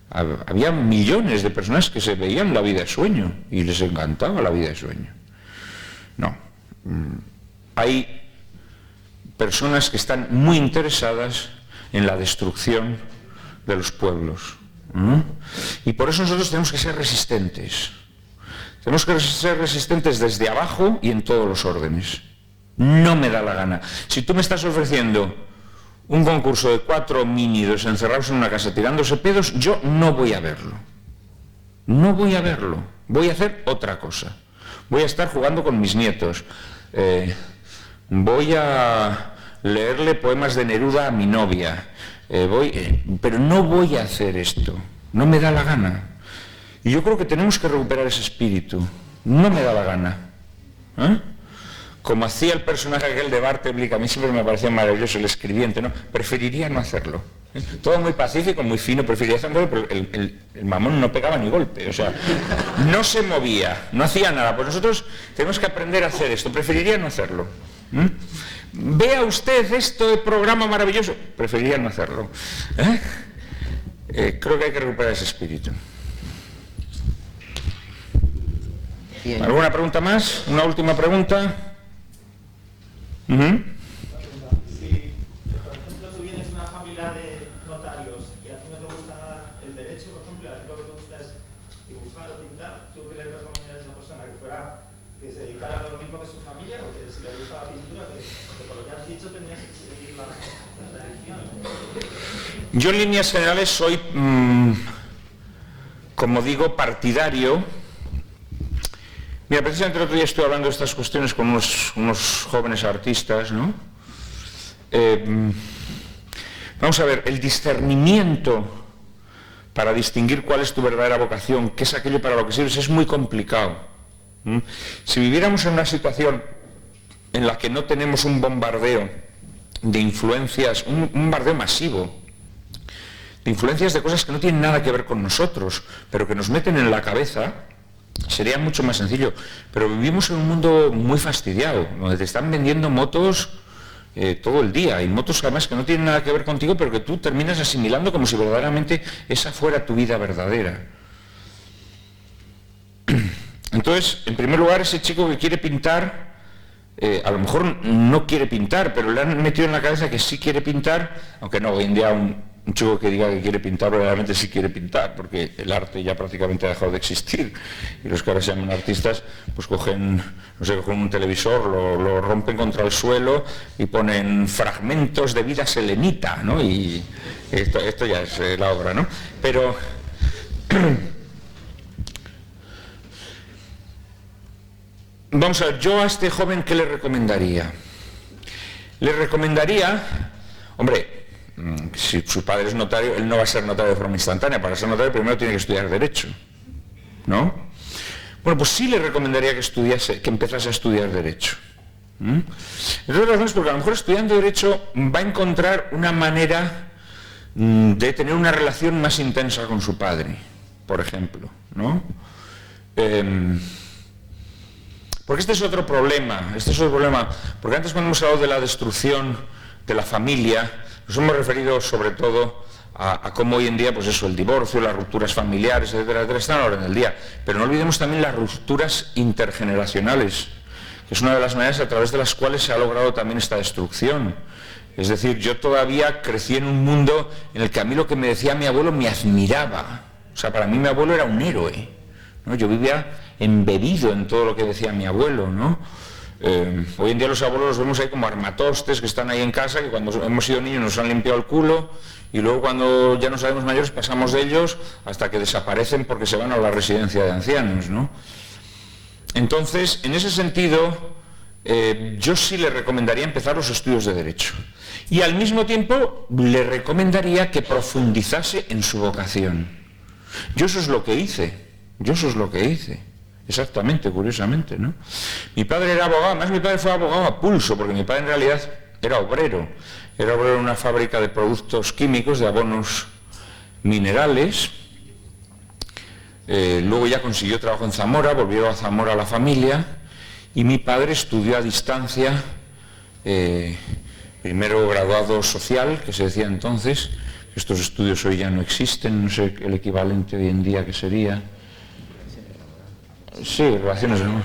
Había millones de personas que se veían La vida es sueño y les encantaba La vida es sueño. No. Hay personas que están muy interesadas en la destrucción de los pueblos. Y por eso nosotros tenemos que ser resistentes. Tenemos que ser resistentes desde abajo y en todos los órdenes. No me da la gana. Si tú me estás ofreciendo un concurso de 4 homínidos encerrados en una casa tirándose pedos, yo no voy a verlo. No voy a verlo. Voy a hacer otra cosa. Voy a estar jugando con mis nietos. Voy a leerle poemas de Neruda a mi novia. Pero no voy a hacer esto. No me da la gana. Y yo creo que tenemos que recuperar ese espíritu. No me da la gana. Como hacía el personaje aquel de Bartleby, que a mí siempre me parecía maravilloso, el escribiente, ¿no? Preferiría no hacerlo. Todo muy pacífico, muy fino, preferiría hacerlo, pero el mamón no pegaba ni golpe, o sea, no se movía, no hacía nada. Pues nosotros tenemos que aprender a hacer esto, preferiría no hacerlo. Vea usted este programa maravilloso, preferiría no hacerlo. Creo que hay que recuperar ese espíritu. Bien. ¿Alguna pregunta más? ¿Una última pregunta? Si, por ejemplo, tú vienes de una familia de notarios y a ti no te gusta el derecho, por ejemplo, a ti lo que te gusta es dibujar o pintar, ¿tú qué le recomendarías a esa persona que se dedicara a lo mismo que su familia, o que si le gusta la pintura, que por lo que has dicho tenías que seguir la tradición? Yo en líneas generales soy, como digo, partidario. Mira, precisamente el otro día estoy hablando de estas cuestiones con unos jóvenes artistas, ¿no? Vamos a ver, el discernimiento para distinguir cuál es tu verdadera vocación, qué es aquello para lo que sirves, es muy complicado. Si viviéramos en una situación en la que no tenemos un bombardeo de influencias, un bombardeo masivo, de influencias de cosas que no tienen nada que ver con nosotros, pero que nos meten en la cabeza, sería mucho más sencillo. Pero vivimos en un mundo muy fastidiado, donde te están vendiendo motos todo el día, y motos además que no tienen nada que ver contigo, pero que tú terminas asimilando como si verdaderamente esa fuera tu vida verdadera. Entonces, en primer lugar, ese chico que quiere pintar, a lo mejor no quiere pintar, pero le han metido en la cabeza que sí quiere pintar, aunque no, hoy en día un chico que diga que quiere pintar, verdaderamente sí quiere pintar, porque el arte ya prácticamente ha dejado de existir, y los que ahora se llaman artistas, pues cogen, no sé, cogen un televisor, lo rompen contra el suelo y ponen fragmentos de vida selenita, ¿no? Y esto ya es la obra, ¿no? Pero vamos a ver, yo a este joven, ¿qué le recomendaría? Le recomendaría, hombre, si su padre es notario, él no va a ser notario de forma instantánea. Para ser notario primero tiene que estudiar Derecho, ¿no? Bueno, pues sí le recomendaría que empezase a estudiar Derecho. Entre otras razones, porque a lo mejor estudiando Derecho va a encontrar una manera de tener una relación más intensa con su padre, por ejemplo, ¿no? Porque este es otro problema, porque antes cuando hemos hablado de la destrucción de la familia, nos hemos referido sobre todo a cómo hoy en día, pues eso, el divorcio, las rupturas familiares, etcétera, etcétera, están a la orden del día. Pero no olvidemos también las rupturas intergeneracionales, que es una de las maneras a través de las cuales se ha logrado también esta destrucción. Es decir, yo todavía crecí en un mundo en el que a mí lo que me decía mi abuelo me admiraba. O sea, para mí mi abuelo era un héroe, ¿no? Yo vivía embebido en todo lo que decía mi abuelo, ¿no? Hoy en día los abuelos los vemos ahí como armatostes que están ahí en casa, que cuando hemos sido niños nos han limpiado el culo, y luego cuando ya nos sabemos mayores pasamos de ellos hasta que desaparecen porque se van a la residencia de ancianos, ¿no? Entonces, en ese sentido, yo sí le recomendaría empezar los estudios de Derecho, y al mismo tiempo le recomendaría que profundizase en su vocación. Yo eso es lo que hice. Exactamente, curiosamente, ¿no? Mi padre era abogado, además mi padre fue abogado a pulso, porque mi padre en realidad era obrero en una fábrica de productos químicos, de abonos minerales. Luego ya consiguió trabajo en Zamora, volvió a Zamora a la familia, y mi padre estudió a distancia, primero graduado social, que se decía entonces, estos estudios hoy ya no existen, no sé el equivalente hoy en día que sería. Sí, relaciones, ¿no?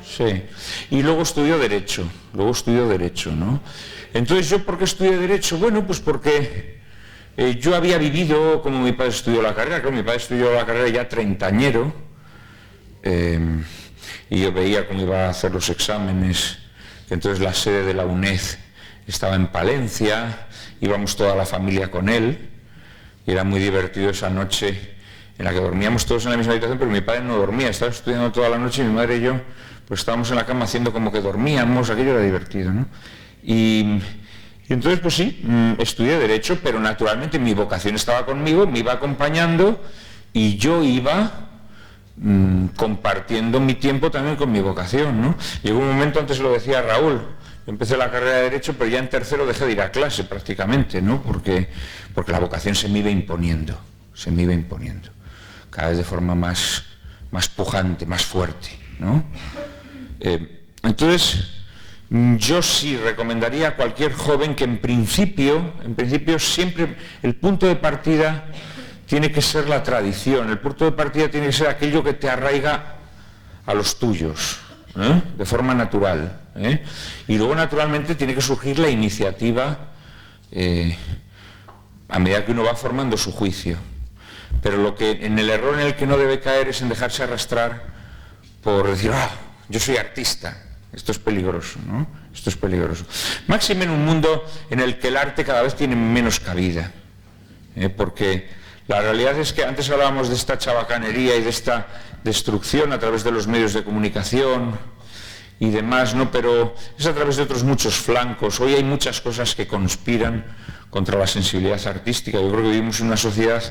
Sí. Y luego estudió Derecho, ¿no? Entonces, ¿yo por qué estudié Derecho? Bueno, pues porque yo había vivido como mi padre estudió la carrera. Claro, mi padre estudió la carrera ya treintañero, y yo veía cómo iba a hacer los exámenes, que entonces la sede de la UNED estaba en Palencia, íbamos toda la familia con él, y era muy divertido esa noche en la que dormíamos todos en la misma habitación, pero mi padre no dormía, estaba estudiando toda la noche, y mi madre y yo pues estábamos en la cama haciendo como que dormíamos, aquello era divertido, ¿no? Y entonces pues sí, estudié Derecho, pero naturalmente mi vocación estaba conmigo, me iba acompañando, y yo iba compartiendo mi tiempo también con mi vocación, ¿no? Llegó un momento, antes lo decía Raúl, yo empecé la carrera de Derecho, pero ya en tercero dejé de ir a clase prácticamente, ¿no? Porque la vocación se me iba imponiendo, cada vez de forma más pujante, más fuerte, ¿no? Entonces, yo sí recomendaría a cualquier joven que en principio siempre el punto de partida tiene que ser la tradición, el punto de partida tiene que ser aquello que te arraiga a los tuyos, de forma natural, y luego naturalmente tiene que surgir la iniciativa a medida que uno va formando su juicio. Pero en el error en el que no debe caer es en dejarse arrastrar por decir, yo soy artista. Esto es peligroso, ¿no? Esto es peligroso. Máxime en un mundo en el que el arte cada vez tiene menos cabida. porque la realidad es que antes hablábamos de esta chabacanería y de esta destrucción a través de los medios de comunicación y demás, ¿no? Pero es a través de otros muchos flancos. Hoy hay muchas cosas que conspiran contra la sensibilidad artística. Yo creo que vivimos en una sociedad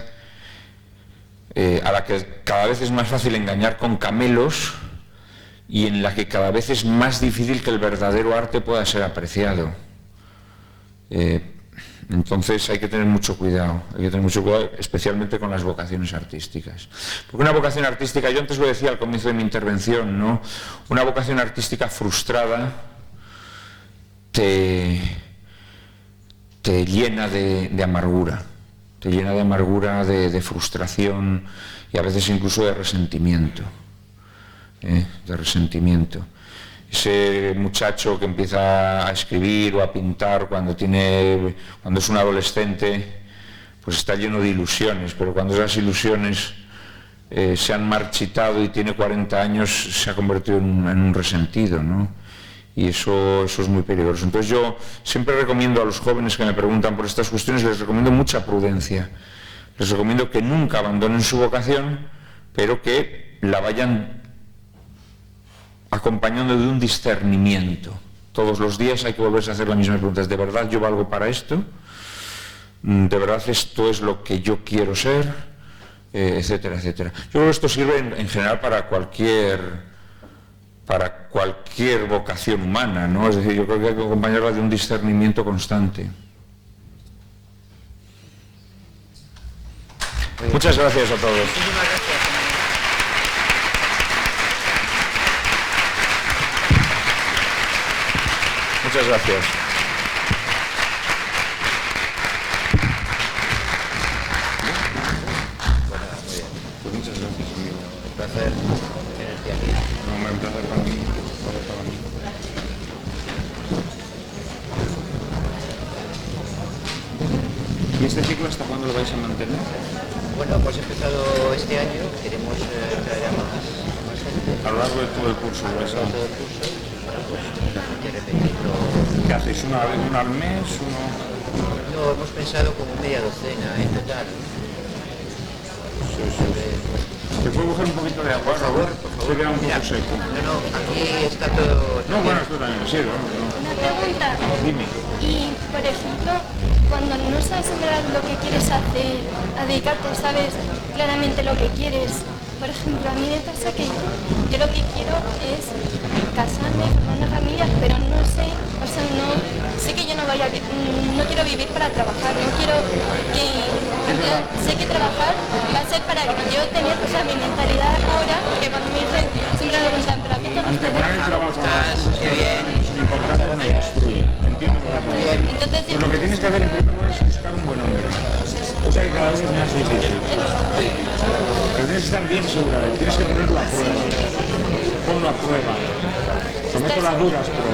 a la que cada vez es más fácil engañar con camelos y en la que cada vez es más difícil que el verdadero arte pueda ser apreciado. Entonces hay que tener mucho cuidado, especialmente con las vocaciones artísticas. Porque una vocación artística, yo antes lo decía al comienzo de mi intervención, ¿no? Una vocación artística frustrada te llena de amargura, de frustración y a veces incluso de resentimiento. Ese muchacho que empieza a escribir o a pintar cuando es un adolescente, pues está lleno de ilusiones, pero cuando esas ilusiones se han marchitado y tiene 40 años, se ha convertido en un resentido, ¿no? Y eso es muy peligroso. Entonces yo siempre recomiendo a los jóvenes que me preguntan por estas cuestiones, les recomiendo mucha prudencia. Les recomiendo que nunca abandonen su vocación, pero que la vayan acompañando de un discernimiento. Todos los días hay que volverse a hacer las mismas preguntas. ¿De verdad yo valgo para esto? ¿De verdad esto es lo que yo quiero ser? Etcétera, etcétera. Yo creo que esto sirve en general para cualquier vocación humana, ¿no? Es decir, yo creo que hay que acompañarla de un discernimiento constante. Muchas gracias a todos. Muchísimas gracias. Muchas gracias. Pues muchas gracias, amigo. Un placer tenerte aquí. No, un placer para mí. ¿Y este ciclo hasta cuándo lo vais a mantener? Bueno, hemos empezado este año, queremos traer a más gente. A lo largo de todo el curso, A lo ¿vais largo de todo el curso, para pues repetirlo. ¿Qué hacéis? ¿Una al mes? No, hemos pensado como media docena en total. ¿Te puedo coger un poquito de agua, Robert? Se queda un poco seco. No, aquí está todo... No, bueno, esto también me sirve, ¿no? Una pregunta. Dime. Y, por ejemplo, cuando no sabes en verdad lo que quieres hacer, a dedicarte, sabes claramente lo que quieres. Por ejemplo, a mí me pasa que yo lo que quiero es casarme, formar una familia, pero no sé, o sea, no sé que yo no quiero vivir para trabajar, no quiero que, sé que trabajar va a ser para yo tener, o sea, mi mentalidad ahora, que cuando me dicen, siempre me preguntan, pero ¿a qué te gusta trabajar? Qué bien. Importante no me destruye. Entiendo perfectamente. Entonces, Pues lo que tienes que hacer en primer lugar es buscar un buen hombre. O sea que cada vez es más difícil. Pero tienes que estar bien segura de él, tienes que ponerlo a prueba. Ponlo a prueba. Prometo las duras, pero...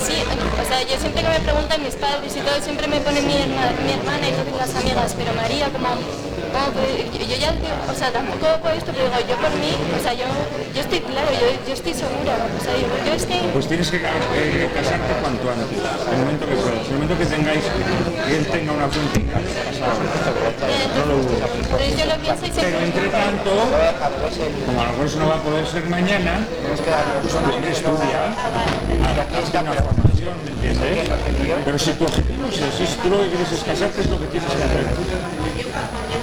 sí, o sea, yo siempre que me preguntan mis padres y todo, siempre me pone mi hermana y todas las amigas, pero María, ¿cómo yo ya, o sea, tampoco por esto, pero digo, yo por mí, o sea, yo estoy claro, yo estoy segura, o sea, yo es que... Pues tienes que casarte cuanto antes, en el momento que puedas, en el momento que tengáis, que él tenga una fuentita, no lo dudo. Entonces yo lo pienso y Pero siempre... entre tanto, como a lo mejor eso no va a poder ser mañana, estudia, hazte una formación, ¿me entiendes? Pero si tu objetivo es ese, si tú lo que quieres es casarte, es lo que tienes que hacer.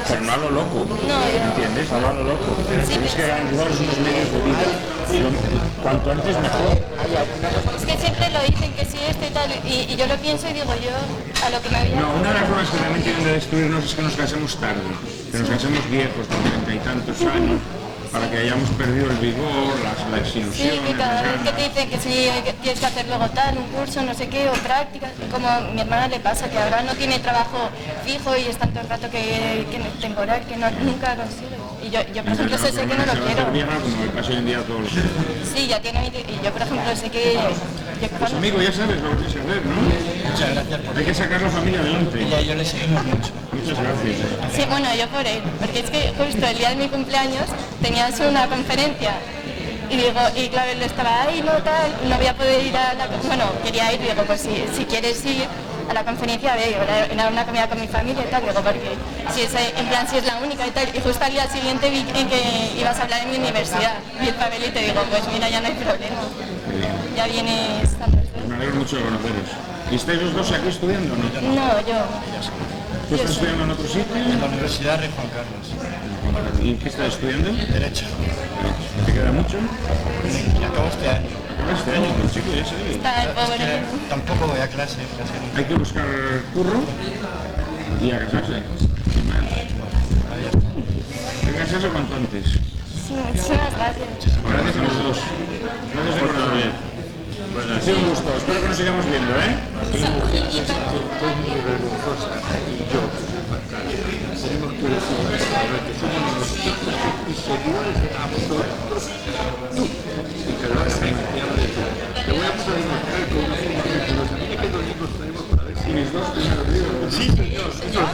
Pero no a lo loco, ¿entiendes? No a lo loco. Tienes que garantizaros unos medios de vida. Cuanto antes mejor. Es que siempre lo dicen que sí, esto y tal, y yo lo pienso y digo, yo a lo que me había... No, una de las cosas que también tienen de destruirnos es que nos casemos tarde, que nos casemos viejos, con 30 y tantos años, para que hayamos perdido el vigor, las ilusiones. Sí, que cada vez que te dicen que sí, que tienes que hacer luego tal, un curso, no sé qué, o prácticas, como a mi hermana le pasa, que ahora no tiene trabajo fijo y está todo el rato que temporal, que nunca consigue. Y yo por ejemplo, sé que no lo quiero. Como me pasa hoy en día a todos los... Sí, ya tiene, y yo por ejemplo sé que... Pues amigo, ya sabes lo que tienes que hacer, ¿no? Muchas gracias por... Hay que sacar la familia adelante. Ella y yo le seguimos mucho. Muchas gracias. Sí, bueno, yo por él, porque es que justo el día de mi cumpleaños tenías una conferencia y digo, y claro, él estaba ahí, no tal, no voy a poder ir a la... Bueno, quería ir, digo, pues si quieres ir, a la conferencia, era una comida con mi familia y tal, digo, porque si es, en plan, si es la única y tal, y justo al día siguiente vi en que ibas a hablar en mi universidad, vi el papel y te digo, pues mira, ya no hay problema, ya vienes tanto. Me alegro mucho de conoceros. ¿Y estáis los dos aquí estudiando o no? No, yo. ¿Tú estás estudiando en otro sitio? En la Universidad Rey Juan Carlos. ¿Y qué estás estudiando? Derecho. ¿Te queda mucho? Y acabo este año. ¿Acabas este año? Pues chico, ya sé. Está el pobre. Tampoco voy a clase, casi nunca. Hay que buscar curro y a casarse. Sin más. Ahí ya está. Hay que casarse cuanto antes. Sí, muchísimas gracias. Gracias a los dos. Gracias por todo bien. Pues ha sido un gusto. Espero que nos sigamos viendo, ¿eh? Tenemos que decir que somos nosotros y seguidores de vosotros, tú, y que lo vas a demostrar de tú. Te voy a demostrar con una forma que los amigos que los libros tenemos para ver si mis dos primeros libros. Sí, señor, señor.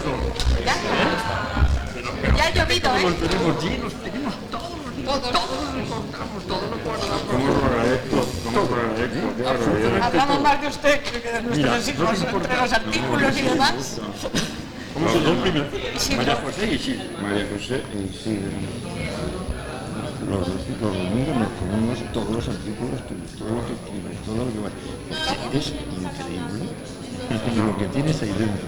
Ya ha llovido, ¿eh? Los tenemos llenos, tenemos todos los libros, todos los contamos, todos los guardamos. ¿Cómo os lo agradezco? ¿Cómo os lo agradezco? Qué barbaridad. Hablamos más de usted que de nuestros hijos, entre los artículos y demás. ¿Cómo se llama? María José y sí. María José y sí. Los domingos nos comemos todos los artículos, todo lo que escribes, todo lo que va. Es increíble lo que tienes ahí dentro,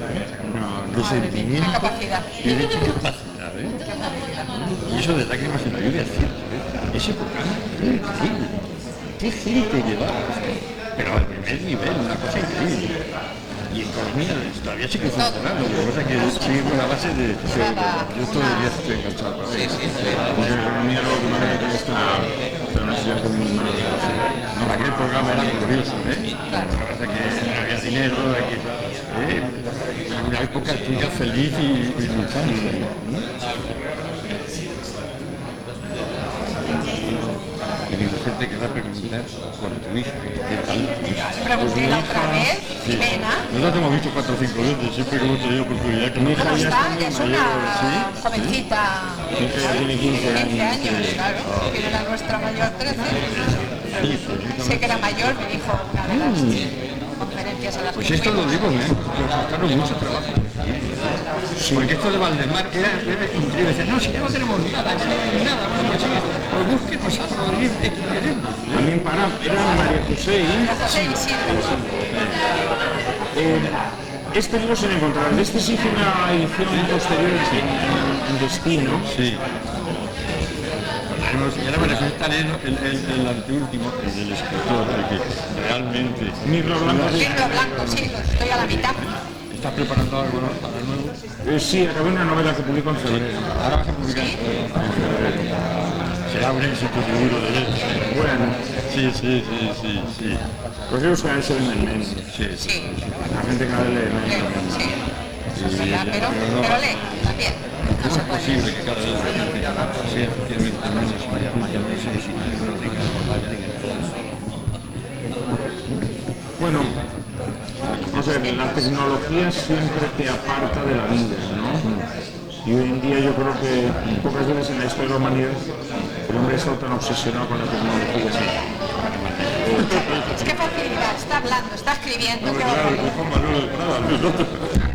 de sentimiento y de capacidad, Y eso de lágrimas en la lluvia es cierto, es epocante, es increíble. ¿Qué gente llevaba? Pero al primer nivel, una cosa increíble. Y economía todavía sigue funcionando, lo que pasa es que sigue con la base de... Yo todavía estoy enganchado para eso. Porque la economía lo que más que está una situación muy maravillosa. No, aquel programa era glorioso, Lo que pasa es que había dinero, en una época tuya feliz y luchando, Y digo, gente que va a preguntar por tu hija, ¿qué tal? Pregunté la otra vez, Sí. Elena. Nosotros hemos visto 4 o 5 veces, siempre que hemos tenido oportunidad. Que mi hija ¿Cómo ya está? muy Que es mayor, una jovencita. Mi hija ya tiene 15 años. 15 años, claro. Tiene la nuestra mayor 13. Sé que era mayor, me dijo una de las conferencias a las Pues que esto lo fuimos. digo, nos costaron mucho trabajo. Porque esto de Valdemar era increíble. Dice, no, si ya no tenemos nada, bueno, pues sí, pues búsquenos algo de que queremos. También era María José y... José Isidro. Este libro se encontrar. Este se hizo una edición posterior en Destino. Sí. Y ahora me resulta leer el anteúltimo, el del escritor, el que realmente... Mirlo Blanco. Libro blanco, sí, estoy a la mitad. ¿Estás preparando algo para el nuevo? Sí, acabé una novela que publico en febrero. Ahora vas a publicar en febrero. Será un éxito seguro de él. Bueno, Sí. pues yo buscaré ese de menos. Sí. La gente que no lee menos. Sí. Pero lee, también. No ¿Cómo se es puede. posible que cada vez la gente sea efectivamente menos Bueno, o sea, la tecnología siempre te aparta de la vida, ¿no? Y hoy en día yo creo que pocas veces en la historia de la humanidad el hombre ha estado tan obsesionado con la tecnología. Es que facilidad, está hablando, está escribiendo. qué Claro, horror. Juan Manuel Prada,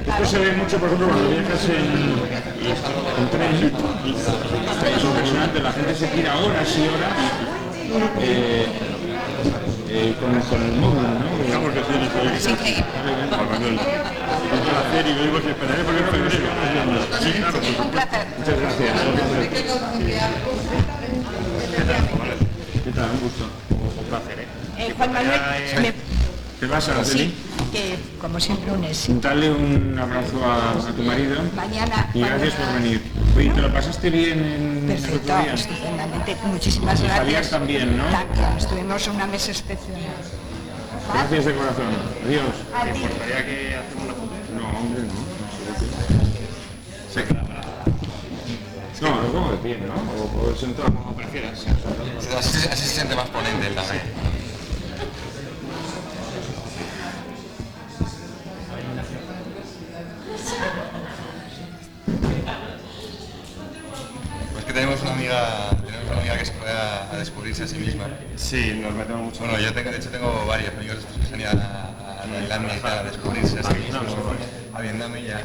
Esto se ve mucho, por ejemplo, cuando viajas en tren. Es impresionante, la gente se tira horas y horas con el móvil, ¿no? Digamos que tienes ahí. Es increíble. Juan Manuel, un placer y lo digo que esperaré porque es febrero. Sí, claro. Un placer. Muchas gracias. ¿Qué tal? Un gusto. Un placer, Juan Manuel, ¿Qué pasa, Araceli? que como siempre un éxito. Dale un abrazo a tu marido Mañana. y gracias por venir. Oye, ¿te lo pasaste bien en los Perfecto, otros días? estupendamente. Muchísimas Y Javier gracias. también, ¿no? También, estuvimos una mesa excepcional. Gracias de corazón. Adiós. A ti. ¿Importaría que hacemos una foto? No, hombre, no. No, lo pongo de pie, ¿no? O sentado, como prefieras. Así se siente más ponente también. Pues que tenemos una amiga que se fue a descubrirse a sí misma. Sí, nos metemos mucho. Bueno, yo de hecho tengo varios amigos que se han ido a Tailandia y tal, a descubrirse a sí mismo, a Vietnam y ya.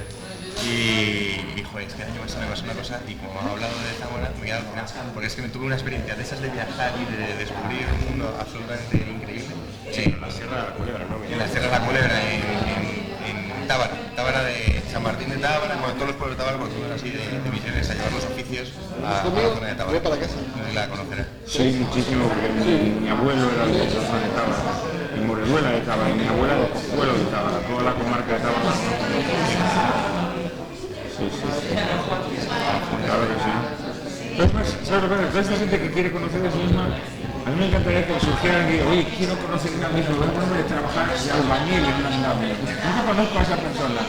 Y joder, es que el año pasado me pasó una cosa y como he hablado de Zamora me he quedado alucinado porque es que me tuve una experiencia de esas de viajar y de descubrir un mundo absolutamente increíble. Sí, en la Sierra de la Culebra, ¿no? En la Sierra de la Culebra, en Tábara, Tábara de San Martín de Tábara, bueno, todos los pueblos de Tábara, porque fuimos así de misiones a llevar los oficios a la zona de Tábara. No sé si la conocerás. Sí, muchísimo, porque mi abuelo era de esa zona de Tábara, mi Moreluela de Tábara, y mi abuela de Cojuelo de Tábara, toda la comarca de Tábara. Sí. Claro que sí. Es más, ¿sabes lo que pasa? Toda esta gente que quiere conocer a sí misma, a mí me encantaría que surgieran y digan, oye, quiero conocerme a mí mismo, voy a ponerme a trabajar de albañil en una andamia. Nunca conozco a esa persona.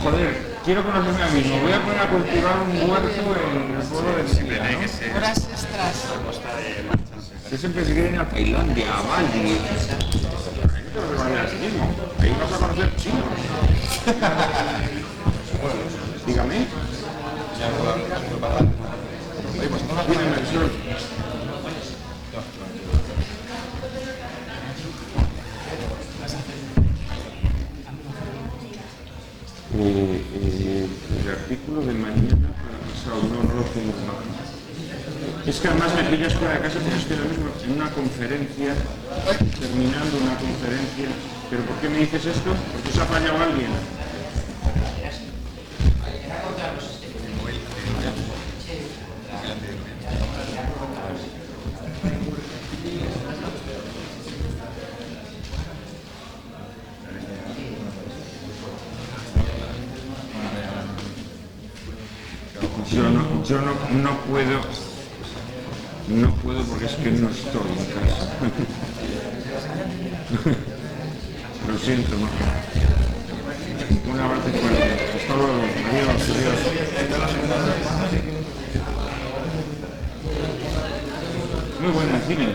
Joder, quiero conocerme a mí mismo, voy a poner a cultivar un huerto en el pueblo de Sibila, ¿no? Horas extras. Que siempre se quieren ir a Tailandia, a Bali. Ahí no te vas a conocer a sí mismo, ahí vas a conocer chinos. Dígame. Oye, pues no Una inversión. El artículo de mañana para pasado, no lo tengo. Es que además me pillas fuera de casa porque estoy ahora mismo en una conferencia, terminando una conferencia. ¿Pero por qué me dices esto? ¿Porque se ha fallado alguien? Yo no puedo porque es que no estoy en casa. Lo siento, no. Un abrazo fuerte. Hasta luego. Adiós. Muy buena, cine.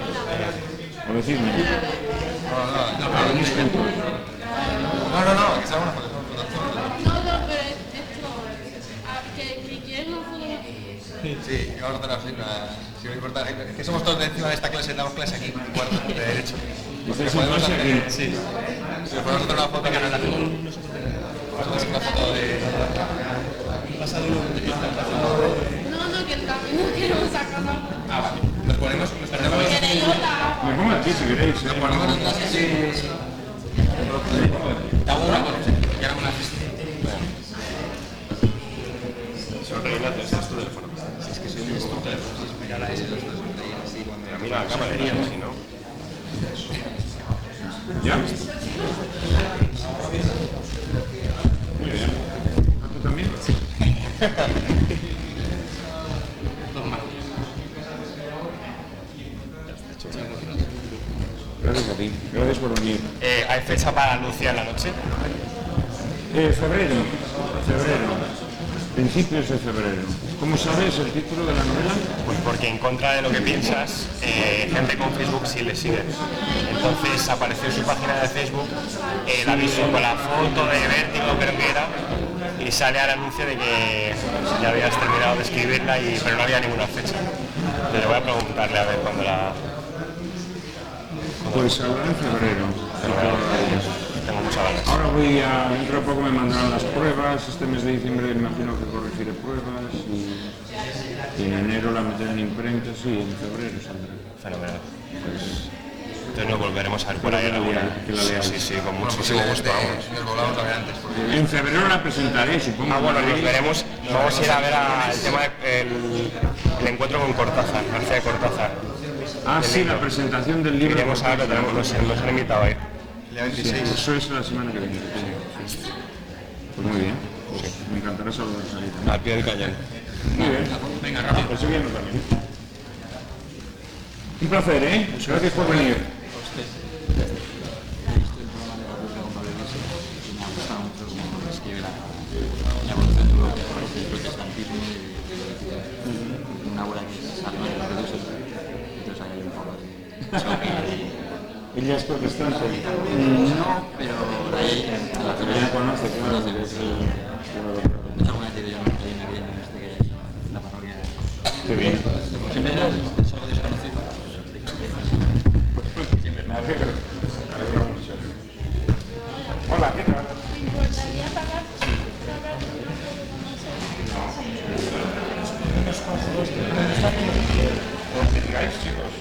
O decidme. No, que sea una foto. Sí, vamos a hacer si me importa. Es que somos todos de encima de esta clase, damos clase aquí, en cuarto de Derecho. Podemos hacer, sí. Si podemos hacer una foto que no la hacemos. Podemos hacer una foto de... No, que también no quiero sacar una foto. Ah, vale. Nos ponemos... Me pongo aquí si queréis. Nos ponemos en clase... Sí. Te hago una cosa, que hago una asistente. Son reglas de esto del foro. Es que soy un estúpido. Mira ese, los dos así cuando... Mira la cámara, si no... ¿Ya? Muy bien. ¿Tú también? Sí. Gracias a ti. Gracias por venir. ¿Hay fecha para Lucia en la noche? Febrero. Principios de febrero. ¿Cómo sabes el título de la novela? Pues porque en contra de lo que piensas, gente con Facebook sí le sigue. Entonces apareció en su página de Facebook el aviso con la foto de Vértigo, creo que era, y sale el anuncio de que ya habías terminado de escribirla, pero no había ninguna fecha. Pero voy a preguntarle a ver cuándo la... Pues ahora en febrero. Tengo muchas ganas. Ahora dentro de poco me mandarán las pruebas, este mes de diciembre me imagino que corregiré pruebas y en enero la meteré en imprenta, sí, en febrero saldrá. Fenomenal. Pues, entonces nos volveremos a ver por ahí alguna. Sí, con muchísimo gusto, vamos. En febrero la presentaré, supongo. Bueno, nos veremos, nos vamos a ir a ver el tema el encuentro con Cortázar, García de Cortázar. Sí, la presentación del libro. Queremos saber, nos han invitado ahí. Sí, eso es la semana que viene. Pues muy bien, me encantará saludaros ahí. Al pie del cañón. Muy bien. Venga, rápido. Pues siguiendo también. Un placer, ¿eh? Gracias por venir. Una abuela que es alemana, entonces ahí hay un poco de choque. ¿Ella es protestante? No, pero la ella conoce, claro, que es mucha buena idea, yo no estoy en la parroquia. Qué bien. Siempre es algo desconocido. Me alegro. que digáis, chicos.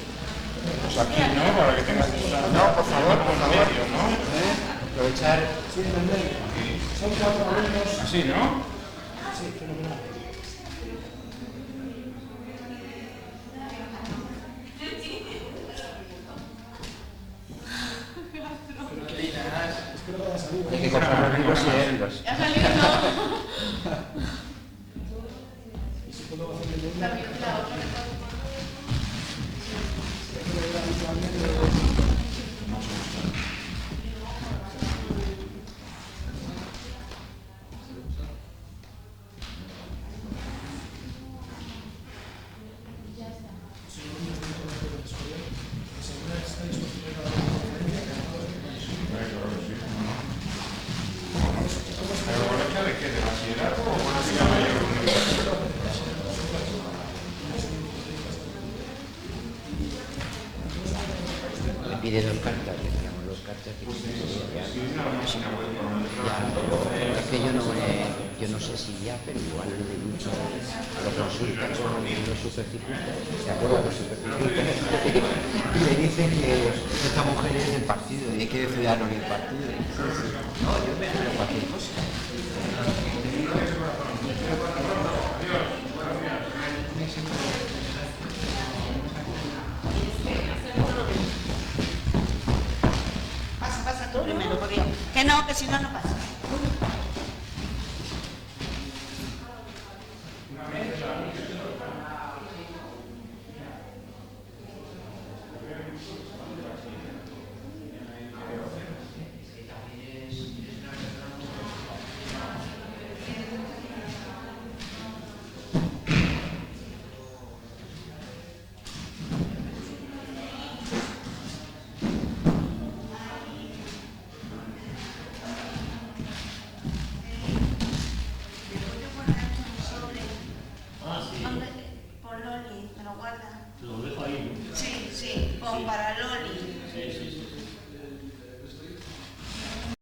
Pues aquí, ¿no? Para que tengas... No, por favor, ¿no? Aprovechar. Así, ¿no? Hay que comprar los libros y leerlos. Le pide 2 cartas, le enviamos 2 cartas y es que yo no sé si ya, pero igual lo consulta con los supercircuitos, ¿se acuerdan los supercircuitos? Y le dicen que esta mujer es del partido y hay que defenderlo en el partido. No, yo me creo cualquier cosa. Pasa tú primero, porque que no, que si no, no pasa. Por Loli, me lo guarda. Lo dejo ahí. Sí, sí, pon para Loli.